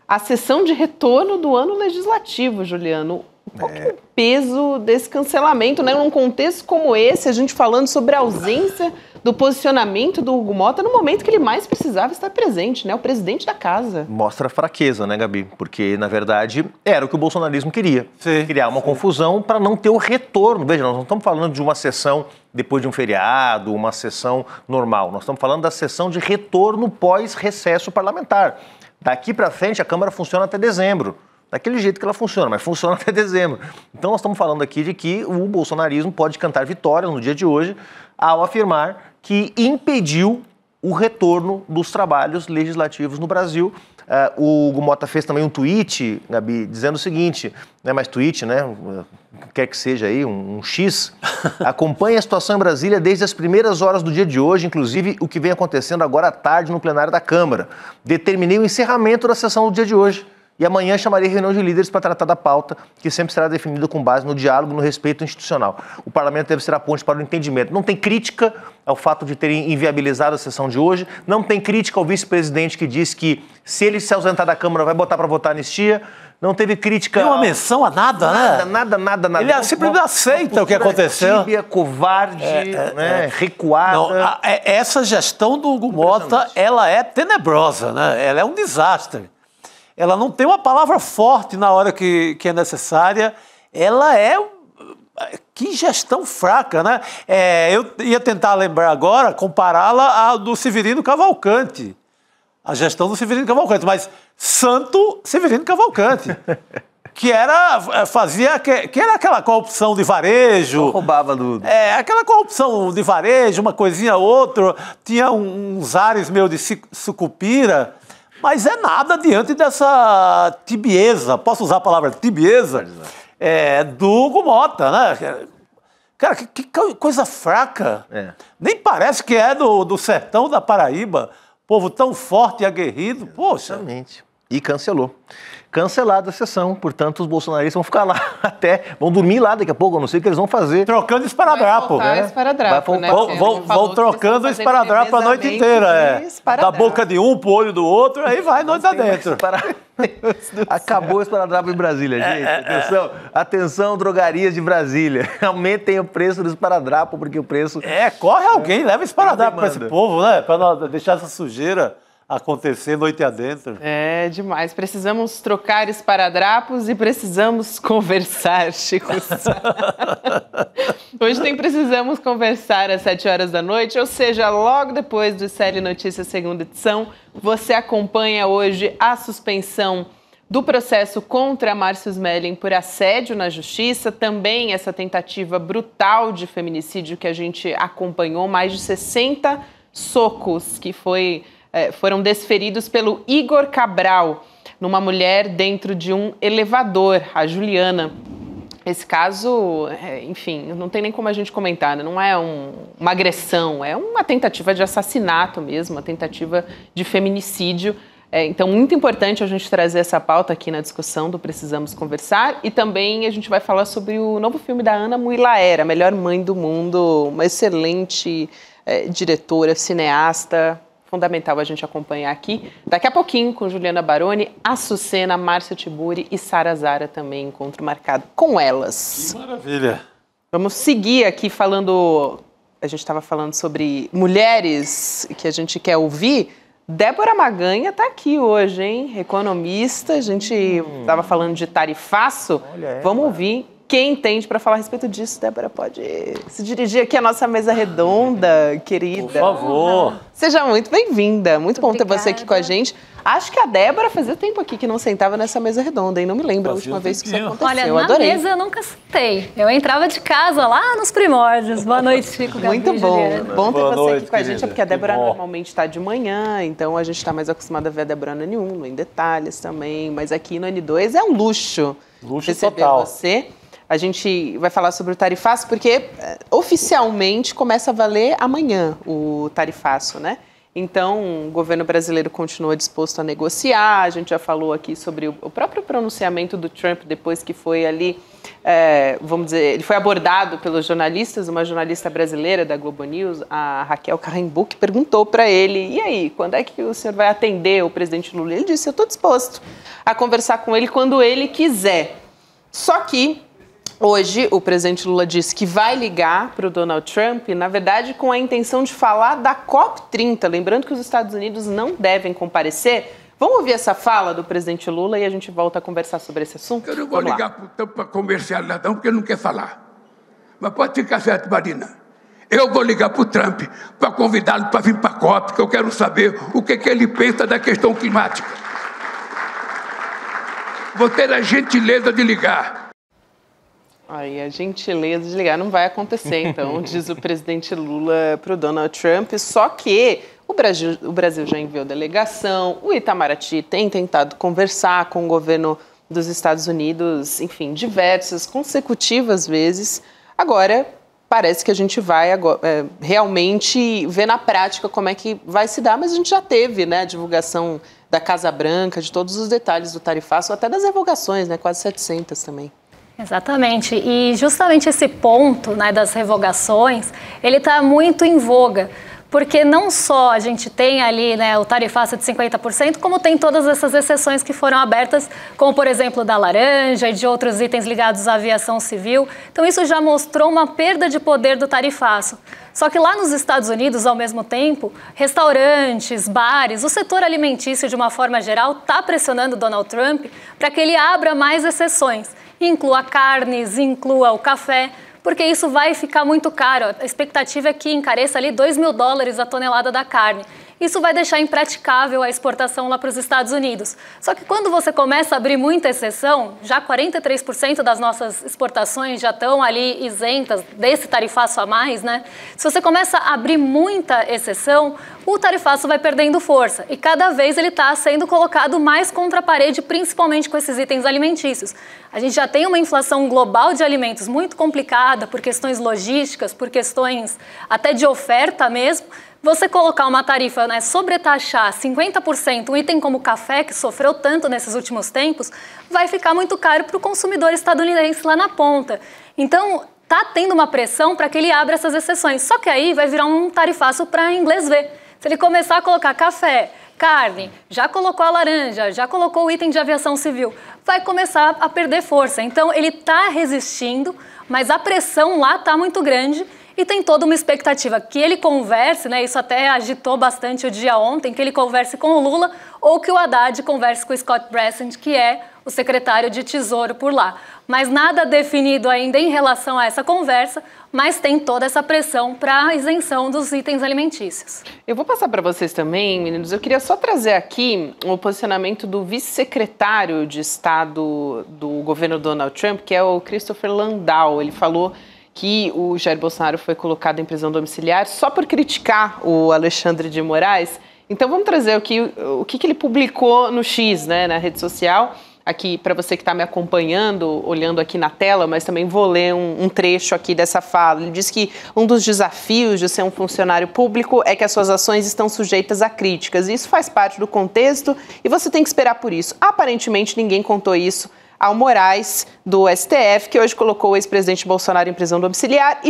a sessão de retorno do ano legislativo, Juliano. Qual que é o peso desse cancelamento, né? Num contexto como esse, a gente falando sobre a ausência do posicionamento do Hugo Motta no momento que ele mais precisava estar presente, né? O presidente da casa. Mostra fraqueza, né, Gabi? Porque, na verdade, era o que o bolsonarismo queria. Criar uma confusão para não ter o retorno. Veja, nós não estamos falando de uma sessão depois de um feriado, uma sessão normal. Nós estamos falando da sessão de retorno pós-recesso parlamentar. Daqui para frente, a Câmara funciona até dezembro. Daquele jeito que ela funciona, mas funciona até dezembro. Então nós estamos falando aqui de que o bolsonarismo pode cantar vitórias no dia de hoje ao afirmar que impediu o retorno dos trabalhos legislativos no Brasil. O Hugo Motta fez também um tweet, Gabi, dizendo o seguinte, né, mas tweet, né, quer que seja aí, um X, acompanha a situação em Brasília desde as primeiras horas do dia de hoje, inclusive o que vem acontecendo agora à tarde no plenário da Câmara. Determinei o encerramento da sessão do dia de hoje. E amanhã chamaria reunião de líderes para tratar da pauta, que sempre será definida com base no diálogo e no respeito institucional. O parlamento deve ser a ponte para o entendimento. Não tem crítica ao fato de terem inviabilizado a sessão de hoje, não tem crítica ao vice-presidente que disse que, se ele se ausentar da Câmara, vai botar para votar anistia. Não teve crítica... Tem uma menção a nada, né? Nada. Ele simplesmente aceita o que aconteceu. Tíbia, covarde, recuada. Não, essa gestão do Hugo Mota, ela é tenebrosa, né? Ela é um desastre. Ela não tem uma palavra forte na hora que é necessária. Ela é... Que gestão fraca, né? Eu ia tentar lembrar agora, compará-la à do Severino Cavalcante. A gestão do Severino Cavalcante, mas santo Severino Cavalcante. Que era aquela corrupção de varejo. Roubava do... aquela corrupção de varejo, uma coisinha outra. Tinha uns ares meio de sucupira. Mas é nada diante dessa tibieza, posso usar a palavra tibieza, do Hugo Mota, né? Cara, que coisa fraca. Nem parece que é do sertão da Paraíba. Povo tão forte e aguerrido. Poxa. Exatamente. E cancelou. Cancelada a sessão, portanto os bolsonaristas vão ficar lá vão dormir lá daqui a pouco, eu não sei o que eles vão fazer. Trocando esparadrapo. Vão trocando esparadrapo a noite inteira. Da boca de um pro olho do outro, aí vai noite adentro. Acabou o esparadrapo em Brasília, gente. Atenção, drogarias de Brasília. Aumentem o preço do esparadrapo, porque o preço... Corre alguém, leva esparadrapo para esse povo, né? Para não deixar essa sujeira acontecer noite adentro. É demais. Precisamos trocar esparadrapos e precisamos conversar, Chico. Hoje tem Precisamos Conversar às 7 horas da noite, ou seja, logo depois do CL Notícias segunda edição. Você acompanha hoje a suspensão do processo contra Márcio Smelling por assédio na justiça, também essa tentativa brutal de feminicídio que a gente acompanhou, mais de 60 socos que foram desferidos pelo Igor Cabral, numa mulher dentro de um elevador, a Juliana. Esse caso, enfim, não tem nem como a gente comentar, né? Não é uma agressão, é uma tentativa de assassinato mesmo, uma tentativa de feminicídio. Então, muito importante a gente trazer essa pauta aqui na discussão do Precisamos Conversar, e também a gente vai falar sobre o novo filme da Ana Muylaer, a melhor mãe do mundo, uma excelente diretora, cineasta. Fundamental a gente acompanhar aqui. Daqui a pouquinho, com Juliana Baroni, Açucena, Márcia Tiburi e Sara Zara também, encontro marcado com elas. Que maravilha! Vamos seguir aqui falando... A gente estava falando sobre mulheres que a gente quer ouvir. Débora Maganha está aqui hoje, hein? Economista, a gente estava falando de tarifaço. Vamos ouvir quem entende para falar a respeito disso. Débora, pode se dirigir aqui à nossa mesa redonda, querida. Por favor. Seja muito bem-vinda. Muito bom ter você aqui com a gente. Acho que a Débora fazia tempo aqui que não sentava nessa mesa redonda, hein? Não me lembro a última vez que isso aconteceu. Olha, eu adorei. Na mesa eu nunca sentei. Eu entrava de casa lá nos primórdios. Boa noite, Chico, Gabi. Muito bom. Juliana. Bom ter você aqui com a gente, porque a Débora normalmente está de manhã, então a gente está mais acostumada a ver a Débora no N1, no Em Detalhes também, mas aqui no N2 é um luxo. Receber total. Você. A gente vai falar sobre o tarifaço, porque oficialmente começa a valer amanhã o tarifaço, né? Então, o governo brasileiro continua disposto a negociar. A gente já falou aqui sobre o próprio pronunciamento do Trump depois que foi ali, vamos dizer, ele foi abordado pelos jornalistas. Uma jornalista brasileira da Globo News, a Raquel Carrenbuck, perguntou para ele: e aí, quando é que o senhor vai atender o presidente Lula? Ele disse: eu estou disposto a conversar com ele quando ele quiser. Só que hoje, o presidente Lula disse que vai ligar para o Donald Trump, na verdade, com a intenção de falar da COP30. Lembrando que os Estados Unidos não devem comparecer. Vamos ouvir essa fala do presidente Lula e a gente volta a conversar sobre esse assunto? Eu não vou ligar para o Trump para conversar nada, porque ele não quer falar. Mas pode ficar certo, Marina. Eu vou ligar para o Trump para convidá-lo para vir para a COP, porque eu quero saber o que ele pensa da questão climática. Vou ter a gentileza de ligar. Aí, a gentileza de ligar não vai acontecer, então, diz o presidente Lula para o Donald Trump. Só que o Brasil já enviou delegação, o Itamaraty tem tentado conversar com o governo dos Estados Unidos, enfim, diversas, consecutivas vezes. Agora, parece que a gente vai realmente ver na prática como é que vai se dar, mas a gente já teve, né, a divulgação da Casa Branca, de todos os detalhes do tarifaço, até das revogações, né? Quase 700 também. Exatamente, e justamente esse ponto, né, das revogações, ele está muito em voga, porque não só a gente tem ali, né, o tarifaço de 50%, como tem todas essas exceções que foram abertas, como por exemplo da laranja e de outros itens ligados à aviação civil. Então isso já mostrou uma perda de poder do tarifaço. Só que lá nos Estados Unidos, ao mesmo tempo, restaurantes, bares, o setor alimentício de uma forma geral está pressionando Donald Trump para que ele abra mais exceções. Inclua carnes, inclua o café, porque isso vai ficar muito caro. A expectativa é que encareça ali $2.000 a tonelada da carne. Isso vai deixar impraticável a exportação lá para os Estados Unidos. Só que quando você começa a abrir muita exceção, já 43% das nossas exportações já estão ali isentas desse tarifaço a mais, né? Se você começa a abrir muita exceção, o tarifaço vai perdendo força e cada vez ele está sendo colocado mais contra a parede, principalmente com esses itens alimentícios. A gente já tem uma inflação global de alimentos muito complicada por questões logísticas, por questões até de oferta mesmo. Você colocar uma tarifa, né, sobretaxar 50% um item como o café, que sofreu tanto nesses últimos tempos, vai ficar muito caro para o consumidor estadunidense lá na ponta. Então, está tendo uma pressão para que ele abra essas exceções. Só que aí vai virar um tarifaço para inglês ver. Se ele começar a colocar café, carne, já colocou a laranja, já colocou o item de aviação civil, vai começar a perder força. Então, ele está resistindo, mas a pressão lá está muito grande. E tem toda uma expectativa que ele converse, né, isso até agitou bastante o dia ontem, que ele converse com o Lula ou que o Haddad converse com o Scott Bessent, que é o secretário de Tesouro por lá. Mas nada definido ainda em relação a essa conversa, mas tem toda essa pressão para a isenção dos itens alimentícios. Eu vou passar para vocês também, meninos. Eu queria só trazer aqui o posicionamento do vice-secretário de Estado do governo Donald Trump, que é o Christopher Landau. Ele falou que o Jair Bolsonaro foi colocado em prisão domiciliar só por criticar o Alexandre de Moraes. Então vamos trazer o que ele publicou no X, né, na rede social, aqui para você que está me acompanhando, olhando aqui na tela, mas também vou ler um trecho aqui dessa fala. Ele diz que um dos desafios de ser um funcionário público é que as suas ações estão sujeitas a críticas. Isso faz parte do contexto e você tem que esperar por isso. Aparentemente ninguém contou isso ao Moraes, do STF, que hoje colocou o ex-presidente Bolsonaro em prisão domiciliar e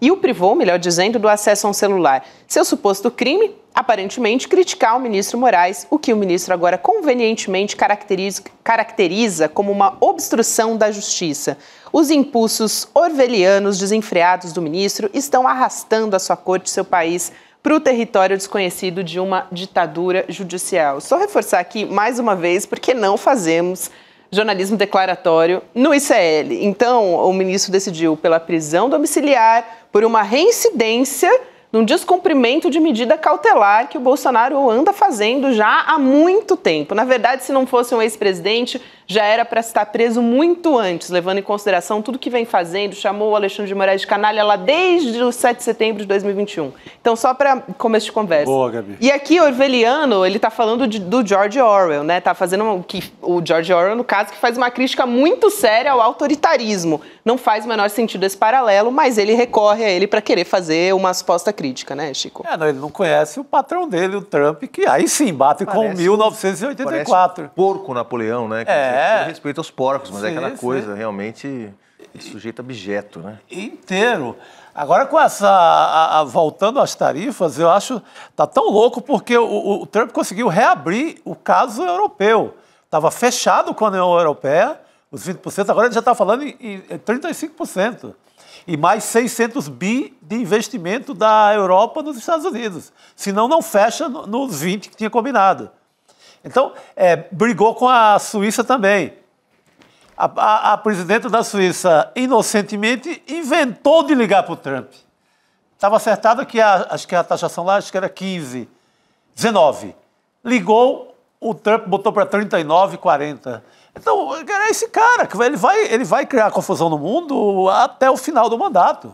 o privou, melhor dizendo, do acesso a um celular. Seu suposto crime, aparentemente, criticar o ministro Moraes, o que o ministro agora convenientemente caracteriza como uma obstrução da justiça. Os impulsos orwellianos desenfreados do ministro estão arrastando a sua corte e seu país para o território desconhecido de uma ditadura judicial. Só reforçar aqui mais uma vez, porque não fazemos jornalismo declaratório no ICL. Então, o ministro decidiu pela prisão domiciliar por uma reincidência num descumprimento de medida cautelar que o Bolsonaro anda fazendo já há muito tempo. Na verdade, se não fosse um ex-presidente, já era para estar preso muito antes, levando em consideração tudo que vem fazendo. Chamou o Alexandre de Moraes de canalha lá desde o 7 de setembro de 2021. Então, só para começo de conversa. Boa, Gabi. E aqui, Orwelliano, ele está falando do George Orwell, né? Tá fazendo o George Orwell, no caso, que faz uma crítica muito séria ao autoritarismo. Não faz o menor sentido esse paralelo, mas ele recorre a ele para querer fazer uma suposta crítica, né, Chico? Não, ele não conhece o patrão dele, o Trump, que aí sim bate com 1984. Porco Napoleão, né? Com respeito aos porcos, mas é aquela coisa realmente sujeito a objeto, né? Inteiro. Agora, com essa. Voltando às tarifas, eu acho. Tá tão louco porque o Trump conseguiu reabrir o caso europeu. Estava fechado com a União Europeia, os 20%, agora ele já está falando em 35%. E mais 600 bi de investimento da Europa nos Estados Unidos. Senão não fecha nos 20 que tinha combinado. Então, brigou com a Suíça também. A presidenta da Suíça, inocentemente, inventou de ligar para o Trump. Estava acertado que acho que a taxação lá acho que era 15, 19. Ligou, o Trump botou para 39, 40. Então, é esse cara que ele vai criar confusão no mundo até o final do mandato.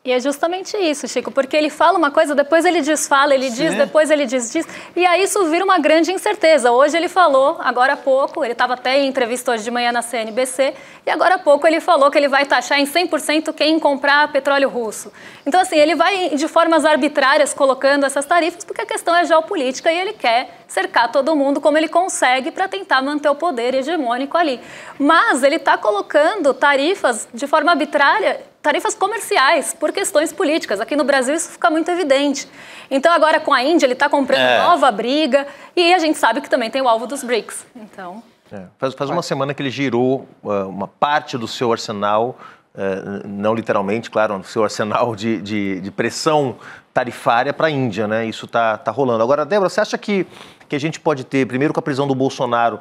E é justamente isso, Chico, porque ele fala uma coisa, depois ele desfala, ele diz, depois ele diz, e aí isso vira uma grande incerteza. Hoje ele falou, agora há pouco, ele estava até em entrevista hoje de manhã na CNBC, e agora há pouco ele falou que ele vai taxar em 100% quem comprar petróleo russo. Então, assim, ele vai de formas arbitrárias colocando essas tarifas, porque a questão é geopolítica e ele quer cercar todo mundo como ele consegue para tentar manter o poder hegemônico ali. Mas ele está colocando tarifas de forma arbitrária, tarifas comerciais, por questões políticas. Aqui no Brasil isso fica muito evidente. Então agora com a Índia ele está comprando nova briga e a gente sabe que também tem o alvo dos BRICS. Então... Faz uma semana que ele girou uma parte do seu arsenal, não literalmente, claro, seu arsenal de pressão tarifária para a Índia, né? Isso está rolando. Agora, Débora, você acha que a gente pode ter, primeiro com a prisão do Bolsonaro,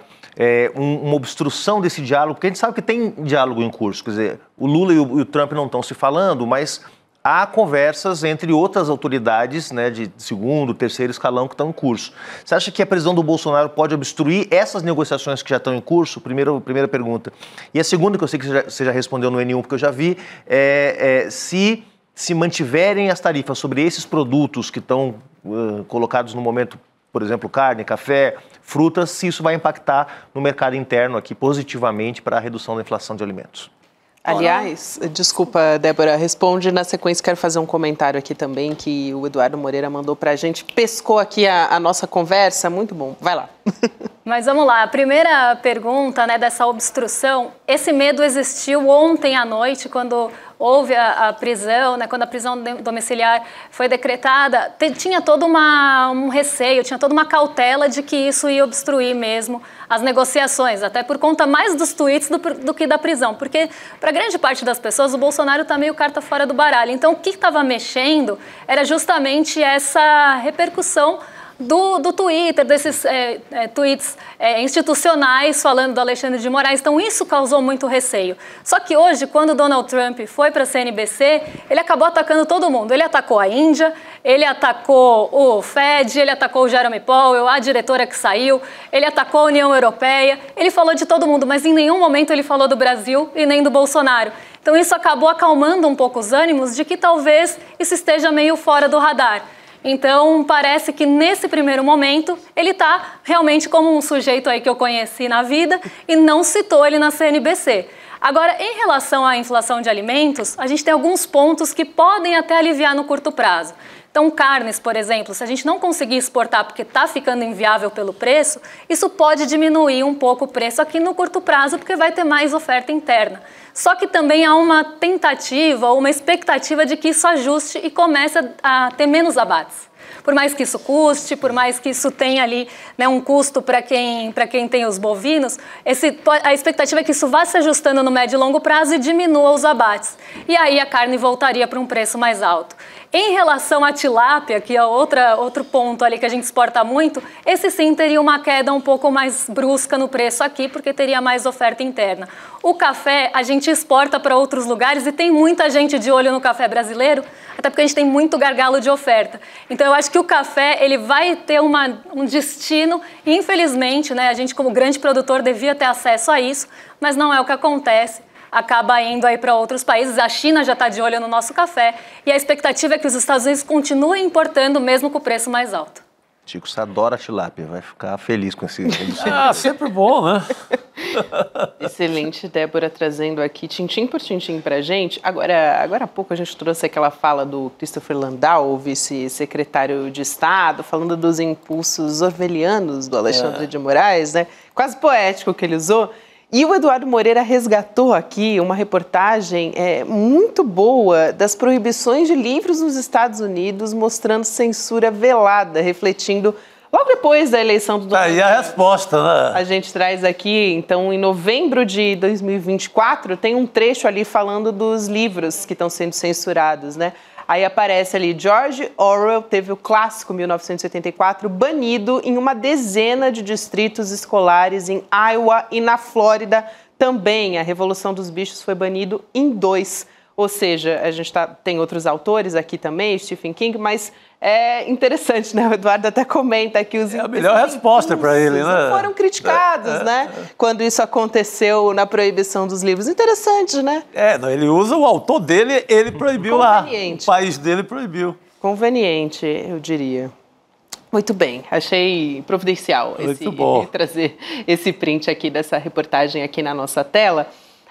uma obstrução desse diálogo? Porque a gente sabe que tem diálogo em curso, quer dizer, o Lula e o Trump não estão se falando, mas há conversas entre outras autoridades, né, de segundo, terceiro escalão que estão em curso. Você acha que a prisão do Bolsonaro pode obstruir essas negociações que já estão em curso? Primeira pergunta. E a segunda, que eu sei que você já respondeu no N1, porque eu já vi, se mantiverem as tarifas sobre esses produtos que estão colocados no momento, por exemplo, carne, café, frutas, se isso vai impactar no mercado interno aqui positivamente para a redução da inflação de alimentos. Aliás, desculpa, Débora, responde na sequência, quero fazer um comentário aqui também que o Eduardo Moreira mandou pra gente, pescou aqui a nossa conversa, muito bom, vai lá. Mas vamos lá, a primeira pergunta, né, dessa obstrução, esse medo existiu ontem à noite, quando houve a prisão, né, quando a prisão domiciliar foi decretada, tinha todo um receio, tinha toda uma cautela de que isso ia obstruir mesmo as negociações, até por conta mais dos tweets do que da prisão, porque para grande parte das pessoas o Bolsonaro está meio carta fora do baralho. Então o que estava mexendo era justamente essa repercussão do Twitter, desses tweets institucionais falando do Alexandre de Moraes. Então isso causou muito receio. Só que hoje, quando o Donald Trump foi para a CNBC, ele acabou atacando todo mundo. Ele atacou a Índia, ele atacou o Fed, ele atacou o Jeremy Powell, a diretora que saiu, ele atacou a União Europeia, ele falou de todo mundo, mas em nenhum momento ele falou do Brasil e nem do Bolsonaro. Então isso acabou acalmando um pouco os ânimos de que talvez isso esteja meio fora do radar. Então, parece que nesse primeiro momento ele está realmente como um sujeito aí que eu conheci na vida e não citou ele na CNBC. Agora, em relação à inflação de alimentos, a gente tem alguns pontos que podem até aliviar no curto prazo. Então, carnes, por exemplo, se a gente não conseguir exportar porque está ficando inviável pelo preço, isso pode diminuir um pouco o preço aqui no curto prazo porque vai ter mais oferta interna. Só que também há uma tentativa ou uma expectativa de que isso ajuste e comece a ter menos abates. Por mais que isso custe, por mais que isso tenha ali, né, um custo para quem tem os bovinos, a expectativa é que isso vá se ajustando no médio e longo prazo e diminua os abates. E aí a carne voltaria para um preço mais alto. Em relação à tilápia, que é outro ponto ali que a gente exporta muito, esse sim teria uma queda um pouco mais brusca no preço aqui, porque teria mais oferta interna. O café a gente exporta para outros lugares e tem muita gente de olho no café brasileiro, até porque a gente tem muito gargalo de oferta. Então eu acho que o café ele vai ter um destino, e infelizmente, né, a gente como grande produtor devia ter acesso a isso, mas não é o que acontece. Acaba indo aí para outros países. A China já está de olho no nosso café e a expectativa é que os Estados Unidos continuem importando mesmo com o preço mais alto. Chico, você adora tilápia, vai ficar feliz com esse... sempre bom, né? Excelente, Débora, trazendo aqui tintim por tintim para a gente. Agora há pouco a gente trouxe aquela fala do Christopher Landau, o vice-secretário de Estado, falando dos impulsos orwellianos do Alexandre de Moraes, né? Quase poético que ele usou. E o Eduardo Moreira resgatou aqui uma reportagem muito boa das proibições de livros nos Estados Unidos, mostrando censura velada, refletindo logo depois da eleição do Donald Trump. Aí a resposta, né? A gente traz aqui, então, em novembro de 2024, tem um trecho ali falando dos livros que estão sendo censurados, né? Aí aparece ali, George Orwell teve o clássico 1984 banido em uma dezena de distritos escolares em Iowa e na Flórida também. A Revolução dos Bichos foi banido em 2. Ou seja, a gente tem outros autores aqui também, Stephen King, mas é interessante, né? O Eduardo até comenta que os a melhor resposta para ele, né? Foram criticados, né? Quando isso aconteceu na proibição dos livros. Interessante, né? Ele usa o autor dele, ele proibiu lá. O país dele proibiu. Conveniente, eu diria. Muito bem, achei providencial trazer esse print aqui dessa reportagem aqui na nossa tela.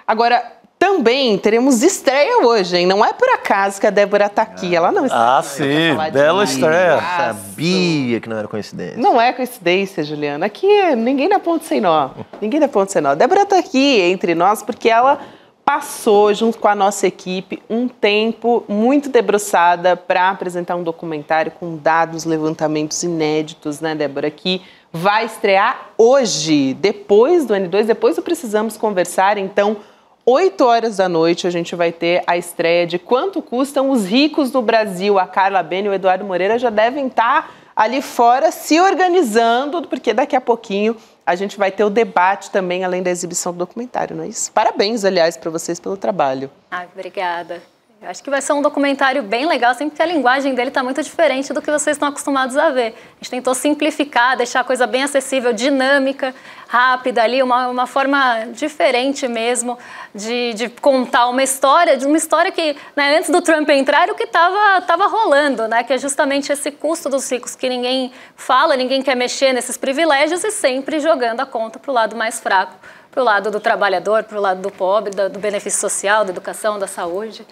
Agora, também teremos estreia hoje, hein? Não é por acaso que a Débora está aqui. Ela não está aqui. Sim, bela estreia. Sabia que não era coincidência. Não é coincidência, Juliana. Aqui ninguém dá ponto sem nó. Ninguém dá ponto sem nó. A Débora está aqui entre nós porque ela passou, junto com a nossa equipe, um tempo muito debruçada para apresentar um documentário com dados, levantamentos inéditos, né, Débora? Que vai estrear hoje, depois do N2, depois do Precisamos Conversar. Então, 8 horas da noite, a gente vai ter a estreia de Quanto Custam os Ricos no Brasil. A Carla Bene e o Eduardo Moreira já devem estar ali fora se organizando, porque daqui a pouquinho a gente vai ter o debate também, além da exibição do documentário, não é isso? Parabéns, aliás, para vocês pelo trabalho. Obrigada. Eu acho que vai ser um documentário bem legal, sempre que a linguagem dele está muito diferente do que vocês estão acostumados a ver. A gente tentou simplificar, deixar a coisa bem acessível, dinâmica, rápida ali, uma forma diferente mesmo de contar uma história que, né, antes do Trump entrar, era o que estava rolando, né, que é justamente esse custo dos ricos, que ninguém fala, ninguém quer mexer nesses privilégios e sempre jogando a conta para o lado mais fraco, para o lado do trabalhador, para o lado do pobre, do benefício social, da educação, da saúde.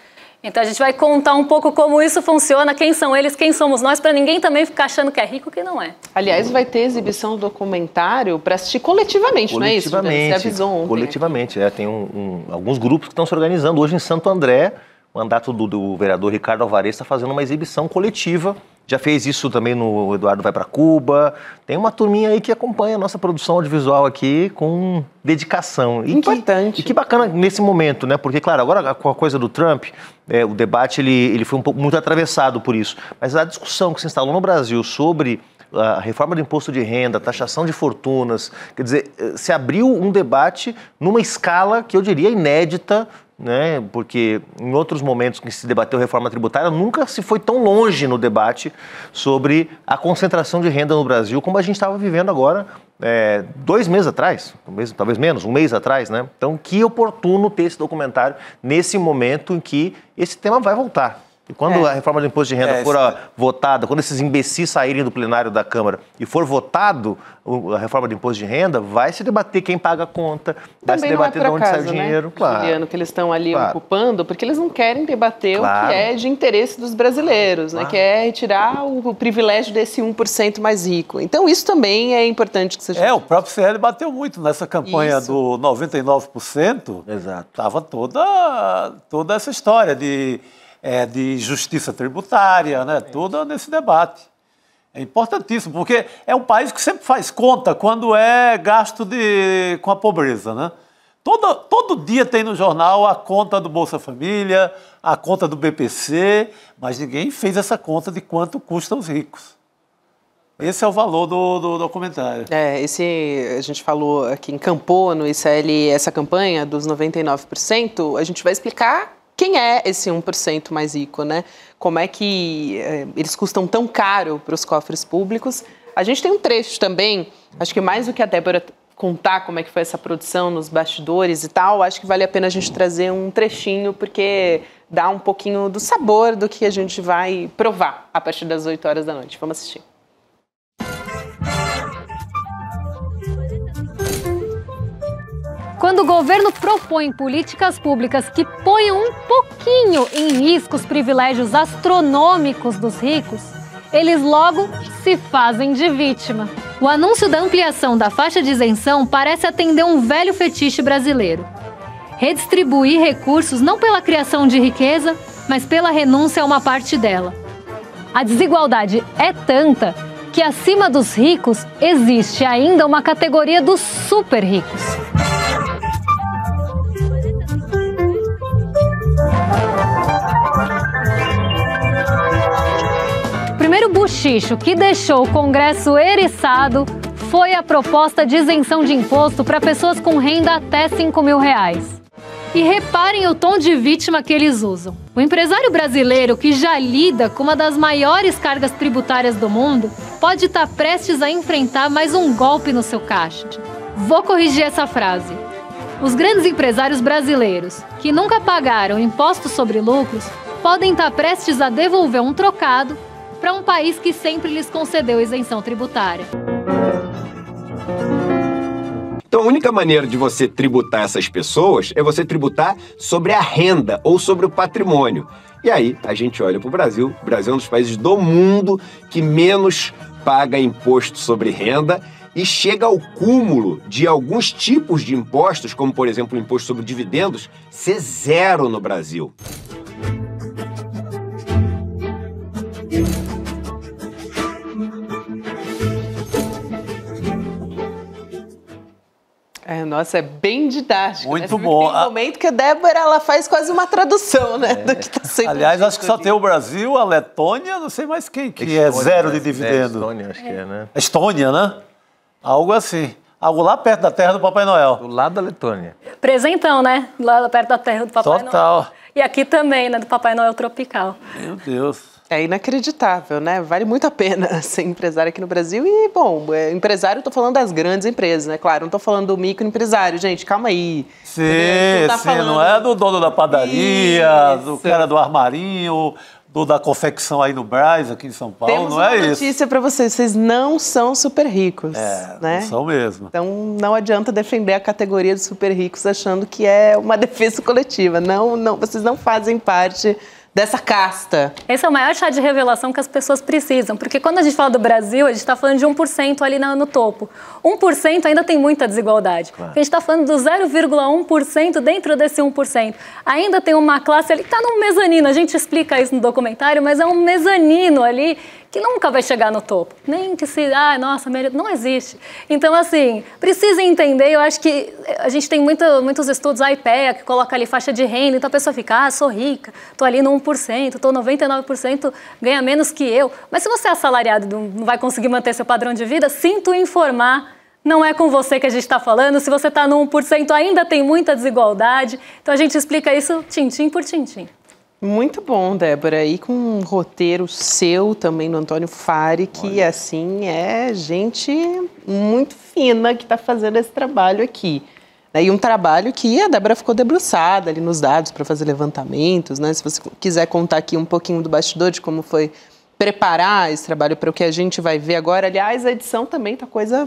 Então a gente vai contar um pouco como isso funciona, quem são eles, quem somos nós, para ninguém também ficar achando que é rico, que não é. Aliás, vai ter exibição do documentário para assistir coletivamente, não é isso? Você avisou ontem. Coletivamente, tem alguns grupos que estão se organizando. Hoje em Santo André, o mandato do vereador Ricardo Alvarez está fazendo uma exibição coletiva. Já fez isso também no Eduardo Vai para Cuba. Tem uma turminha aí que acompanha a nossa produção audiovisual aqui com dedicação. Importante. E que bacana nesse momento, né? Porque, claro, agora com a coisa do Trump, o debate ele foi muito atravessado por isso. Mas a discussão que se instalou no Brasil sobre a reforma do imposto de renda, taxação de fortunas, quer dizer, se abriu um debate numa escala que eu diria inédita, né? Porque em outros momentos que se debateu reforma tributária, nunca se foi tão longe no debate sobre a concentração de renda no Brasil como a gente estava vivendo agora, 2 meses atrás, talvez menos, 1 mês atrás, né? Então, que oportuno ter esse documentário nesse momento em que esse tema vai voltar. E quando a reforma do imposto de renda for votada, quando esses imbecis saírem do plenário da Câmara e for votado a reforma do imposto de renda, vai se debater quem paga a conta, vai se debater de onde sai o dinheiro. Claro. Juliano, que eles estão ali ocupando, porque eles não querem debater o que é de interesse dos brasileiros, né? Que é retirar o privilégio desse 1% mais rico. Então, isso também é importante que seja. O próprio CL bateu muito nessa campanha do 99%. Exato. Estava toda essa história de justiça tributária, né? Tudo nesse debate. É importantíssimo, porque é um país que sempre faz conta quando é gasto com a pobreza, né? Todo dia tem no jornal a conta do Bolsa Família, a conta do BPC, mas ninguém fez essa conta de quanto custam os ricos. Esse é o valor do documentário. A gente falou aqui, encampou no ICL essa campanha dos 99%, a gente vai explicar quem é esse 1% mais rico, né? Como é que eles custam tão caro para os cofres públicos? A gente tem um trecho também, acho que mais do que a Débora contar como é que foi essa produção nos bastidores e tal, acho que vale a pena a gente trazer um trechinho, porque dá um pouquinho do sabor do que a gente vai provar a partir das 8 horas da noite. Vamos assistir. Quando o governo propõe políticas públicas que ponham um pouquinho em risco os privilégios astronômicos dos ricos, eles logo se fazem de vítima. O anúncio da ampliação da faixa de isenção parece atender um velho fetiche brasileiro. Redistribuir recursos não pela criação de riqueza, mas pela renúncia a uma parte dela. A desigualdade é tanta que acima dos ricos existe ainda uma categoria dos super ricos. O primeiro buchicho que deixou o Congresso eriçado foi a proposta de isenção de imposto para pessoas com renda até R$5.000. E reparem o tom de vítima que eles usam. O empresário brasileiro, que já lida com uma das maiores cargas tributárias do mundo, pode estar prestes a enfrentar mais um golpe no seu caixa. Vou corrigir essa frase. Os grandes empresários brasileiros, que nunca pagaram impostos sobre lucros, podem estar prestes a devolver um trocado para um país que sempre lhes concedeu isenção tributária. Então, a única maneira de você tributar essas pessoas é você tributar sobre a renda ou sobre o patrimônio. E aí, a gente olha para o Brasil. O Brasil é um dos países do mundo que menos paga imposto sobre renda e chega ao cúmulo de alguns tipos de impostos, como, por exemplo, o imposto sobre dividendos, ser zero no Brasil. Nossa, é bem didático. Muito bom. Tem um momento que a Débora ela faz quase uma tradução, né? Do que tá sendo. Aliás, acho que só tem o Brasil, a Letônia, não sei mais quem, que é zero de dividendo. Estônia, acho que é, né? Estônia, né? Algo assim. Algo lá perto da terra do Papai Noel. Do lado da Letônia. Presentão, né? Lá perto da terra do Papai Noel. Total. E aqui também, né? Do Papai Noel tropical. Meu Deus. É inacreditável, né? Vale muito a pena ser empresário aqui no Brasil. E, bom, empresário, eu tô falando das grandes empresas, né? Claro, não tô falando do microempresário, gente, calma aí. Sim, não é do dono da padaria, do cara do armarinho, da confecção aí no Brás, aqui em São Paulo, Temos não é isso. Temos uma notícia para vocês não são super ricos, né? Não são mesmo. Então não adianta defender a categoria de super ricos achando que é uma defesa coletiva. Não, vocês não fazem parte dessa casta. Esse é o maior chá de revelação que as pessoas precisam, porque quando a gente fala do Brasil, a gente está falando de 1% ali no topo. 1% ainda tem muita desigualdade. Claro. A gente está falando do 0,1% dentro desse 1%. Ainda tem uma classe ali que está no mezanino, a gente explica isso no documentário, mas é um mezanino ali que nunca vai chegar no topo. Nem que se, nossa, não existe. Então, assim, precisa entender, eu acho que a gente tem muitos estudos, a IPEA, que coloca ali faixa de renda, então a pessoa fica, sou rica, tô ali no 1%, tô 99%, ganha menos que eu. Mas se você é assalariado e não vai conseguir manter seu padrão de vida, sinto informar, não é com você que a gente está falando, se você está no 1% ainda tem muita desigualdade, então a gente explica isso tintim por tintim. Muito bom, Débora. E com um roteiro seu também, do Antônio Fari, que, assim, é gente muito fina que está fazendo esse trabalho aqui. E um trabalho que a Débora ficou debruçada ali nos dados para fazer levantamentos, né? Se você quiser contar aqui um pouquinho do bastidor de como foi preparar esse trabalho para o que a gente vai ver agora. Aliás, a edição também tá coisa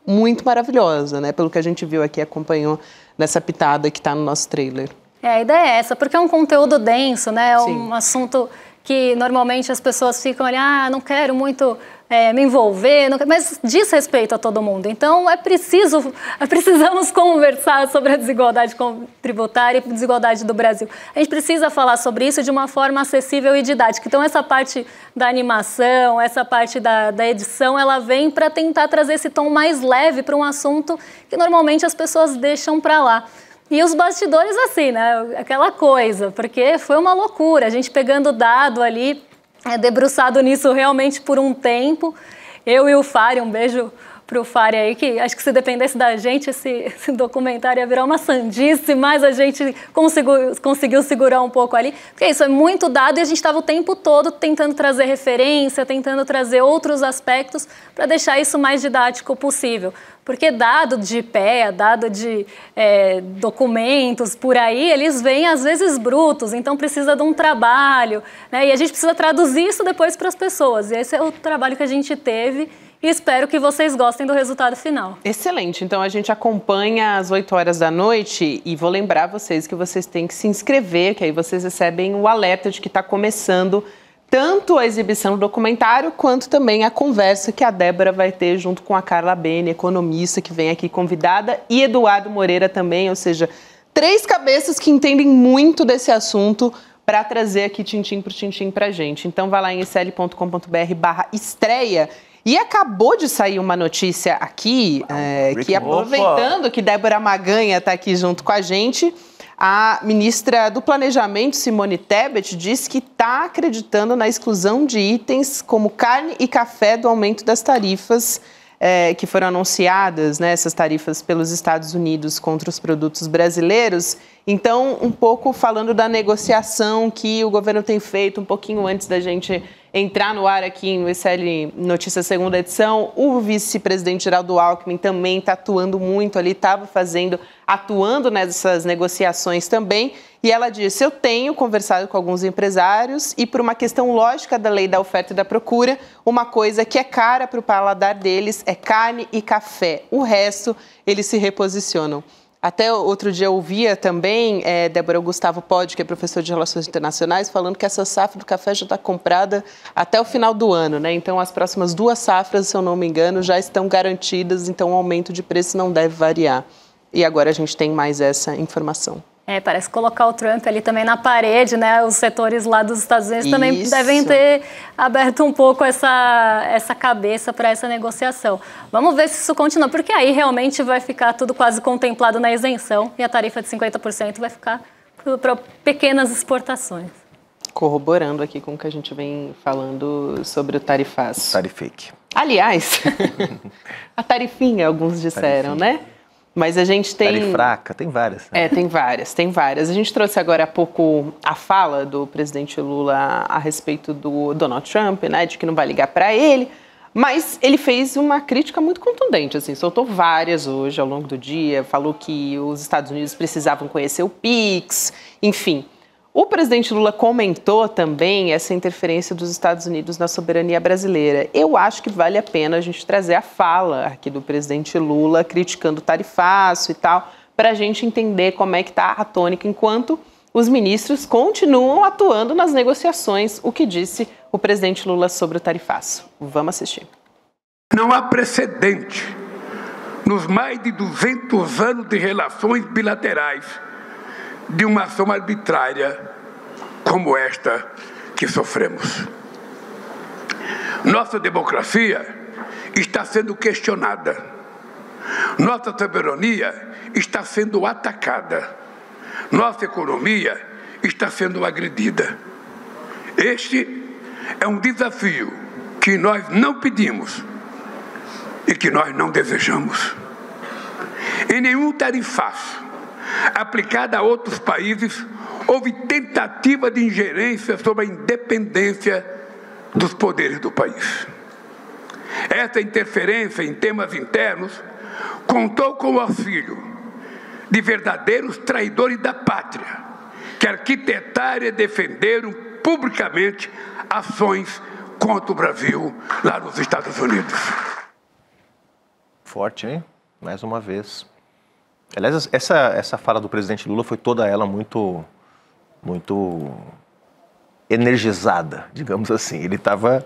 muito maravilhosa, né? Pelo que a gente viu aqui, acompanhou nessa pitada que está no nosso trailer. A ideia é essa, porque é um conteúdo denso, né? É Sim. Um assunto que normalmente as pessoas ficam ali, não quero muito me envolver, mas diz respeito a todo mundo. Então, precisamos conversar sobre a desigualdade tributária e desigualdade do Brasil. A gente precisa falar sobre isso de uma forma acessível e didática. Então, essa parte da animação, essa parte da edição, ela vem para tentar trazer esse tom mais leve para um assunto que normalmente as pessoas deixam para lá. E os bastidores, assim, né? Aquela coisa, porque foi uma loucura. A gente pegando dado ali, debruçado nisso realmente por um tempo. Eu e o Fari, um beijo pro Fari aí, que acho que se dependesse da gente, esse documentário ia virar uma sandice, mas a gente conseguiu segurar um pouco ali. Porque isso é muito dado e a gente estava o tempo todo tentando trazer referência, tentando trazer outros aspectos para deixar isso mais didático possível. Porque dado de IPEA, dado de documentos por aí, eles vêm às vezes brutos, então precisa de um trabalho, né? E a gente precisa traduzir isso depois para as pessoas. E esse é o trabalho que a gente teve e espero que vocês gostem do resultado final. Excelente, então a gente acompanha às 8 horas da noite e vou lembrar vocês que vocês têm que se inscrever, que aí vocês recebem o alerta de que está começando tanto a exibição do documentário, quanto também a conversa que a Débora vai ter junto com a Carla Bene, economista, que vem aqui convidada, e Eduardo Moreira também, ou seja, 3 cabeças que entendem muito desse assunto para trazer aqui tintim por tintim para a gente. Então vai lá em sl.com.br/estreia. E acabou de sair uma notícia aqui, que aproveitando que Débora Maganha está aqui junto com a gente, a ministra do Planejamento, Simone Tebet, disse que está acreditando na exclusão de itens como carne e café do aumento das tarifas que foram anunciadas, né, essas tarifas pelos Estados Unidos contra os produtos brasileiros. Então, um pouco falando da negociação que o governo tem feito, um pouquinho antes da gente entrar no ar aqui no ICL Notícias segunda edição, o vice-presidente Geraldo Alckmin também está atuando muito ali, atuando nessas negociações também. E ela disse, eu tenho conversado com alguns empresários e por uma questão lógica da lei da oferta e da procura, uma coisa que é cara para o paladar deles é carne e café. O resto, eles se reposicionam. Até outro dia eu ouvia também, Débora, o Gustavo Podi, que é professor de Relações Internacionais, falando que essa safra do café já está comprada até o final do ano, né? Então, as próximas 2 safras, se eu não me engano, já estão garantidas, então o aumento de preço não deve variar. E agora a gente tem mais essa informação. Parece colocar o Trump ali também na parede, né? Os setores lá dos Estados Unidos também devem ter aberto um pouco essa cabeça para essa negociação. Vamos ver se isso continua, porque aí realmente vai ficar tudo quase contemplado na isenção e a tarifa de 50% vai ficar para pequenas exportações. Corroborando aqui com o que a gente vem falando sobre o tarifaço. Tarifake. Aliás, a tarifinha, alguns disseram, né? Mas a gente tem... Tarifraca, tem várias. Né? Tem várias. A gente trouxe agora há pouco a fala do presidente Lula a respeito do Donald Trump, né, de que não vai ligar para ele, mas ele fez uma crítica muito contundente, assim, soltou várias hoje ao longo do dia, falou que os Estados Unidos precisavam conhecer o PIX, enfim. O presidente Lula comentou também essa interferência dos Estados Unidos na soberania brasileira. Eu acho que vale a pena a gente trazer a fala aqui do presidente Lula criticando o tarifaço e tal, para a gente entender como é que está a tônica enquanto os ministros continuam atuando nas negociações, o que disse o presidente Lula sobre o tarifaço. Vamos assistir. Não há precedente nos mais de 200 anos de relações bilaterais de uma ação arbitrária como esta que sofremos. Nossa democracia está sendo questionada. Nossa soberania está sendo atacada. Nossa economia está sendo agredida. Este é um desafio que nós não pedimos e que nós não desejamos. Em nenhum tarifaço aplicada a outros países, houve tentativa de ingerência sobre a independência dos poderes do país. Essa interferência em temas internos contou com o auxílio de verdadeiros traidores da pátria, que arquitetaram e defenderam publicamente ações contra o Brasil lá nos Estados Unidos. Forte, hein? Mais uma vez. Aliás, essa fala do presidente Lula foi toda ela muito energizada, digamos assim. Ele estava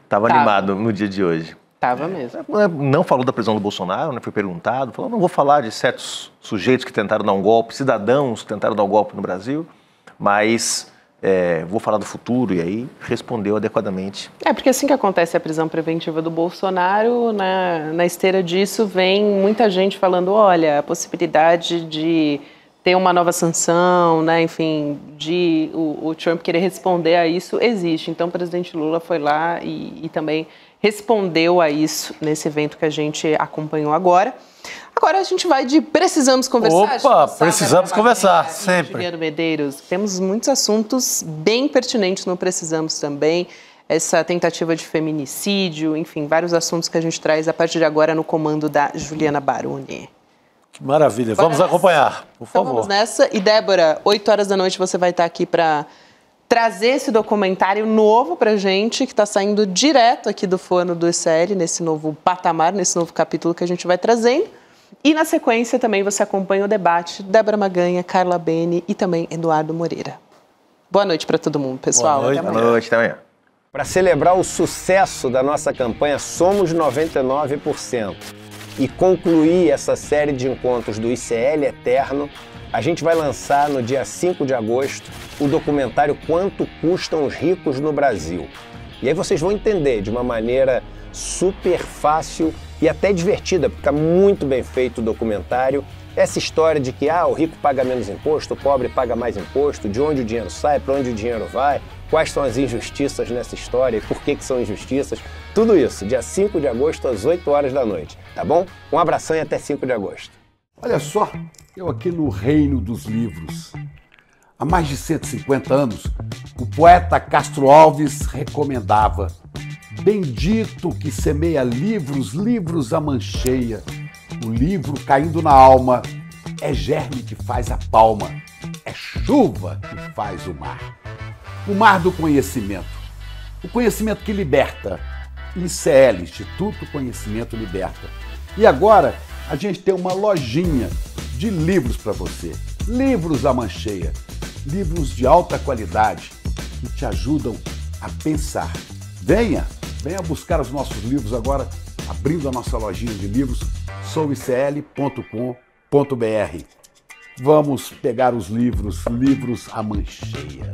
animado no dia de hoje. Estava mesmo. Não falou da prisão do Bolsonaro, né? Foi perguntado. Falou, não vou falar de certos sujeitos que tentaram dar um golpe, cidadãos que tentaram dar um golpe no Brasil, mas vou falar do futuro, e aí respondeu adequadamente. Porque assim que acontece a prisão preventiva do Bolsonaro, na esteira disso vem muita gente falando, olha, a possibilidade de ter uma nova sanção, né, enfim, de o Trump querer responder a isso existe. Então o presidente Lula foi lá e também respondeu a isso nesse evento que a gente acompanhou agora. Agora a gente vai de Precisamos Conversar. Opa, precisamos conversar, sempre. Juliano Medeiros, temos muitos assuntos bem pertinentes no Precisamos também. Essa tentativa de feminicídio, enfim, vários assuntos que a gente traz a partir de agora no comando da Juliana Baroni. Que maravilha, vamos acompanhar, por favor. Vamos nessa. E Débora, 8 horas da noite você vai estar aqui para trazer esse documentário novo pra gente, que está saindo direto aqui do forno do ICL, nesse novo patamar, nesse novo capítulo que a gente vai trazendo. E na sequência também você acompanha o debate, Débora Maganha, Carla Bene e também Eduardo Moreira. Boa noite para todo mundo, pessoal. Boa noite, até amanhã. Para celebrar o sucesso da nossa campanha Somos 99% e concluir essa série de encontros do ICL Eterno, a gente vai lançar no dia 5 de agosto o documentário Quanto Custam os Ricos no Brasil. E aí vocês vão entender de uma maneira super fácil e até divertida, porque é muito bem feito o documentário, essa história de que o rico paga menos imposto, o pobre paga mais imposto, de onde o dinheiro sai, para onde o dinheiro vai, quais são as injustiças nessa história e por que são injustiças. Tudo isso, dia 5 de agosto, às 8 horas da noite, tá bom? Um abração e até 5 de agosto. Olha só, eu aqui no reino dos livros. Há mais de 150 anos, o poeta Castro Alves recomendava: bendito que semeia livros, livros a mancheia. O livro caindo na alma é germe que faz a palma, é chuva que faz o mar do conhecimento, o conhecimento que liberta. ICL, Instituto Conhecimento Liberta. E agora a gente tem uma lojinha de livros para você, livros a mancheia, livros de alta qualidade que te ajudam a pensar. Venha buscar os nossos livros agora, abrindo a nossa lojinha de livros, souicl.com.br. Vamos pegar os livros a mancheia.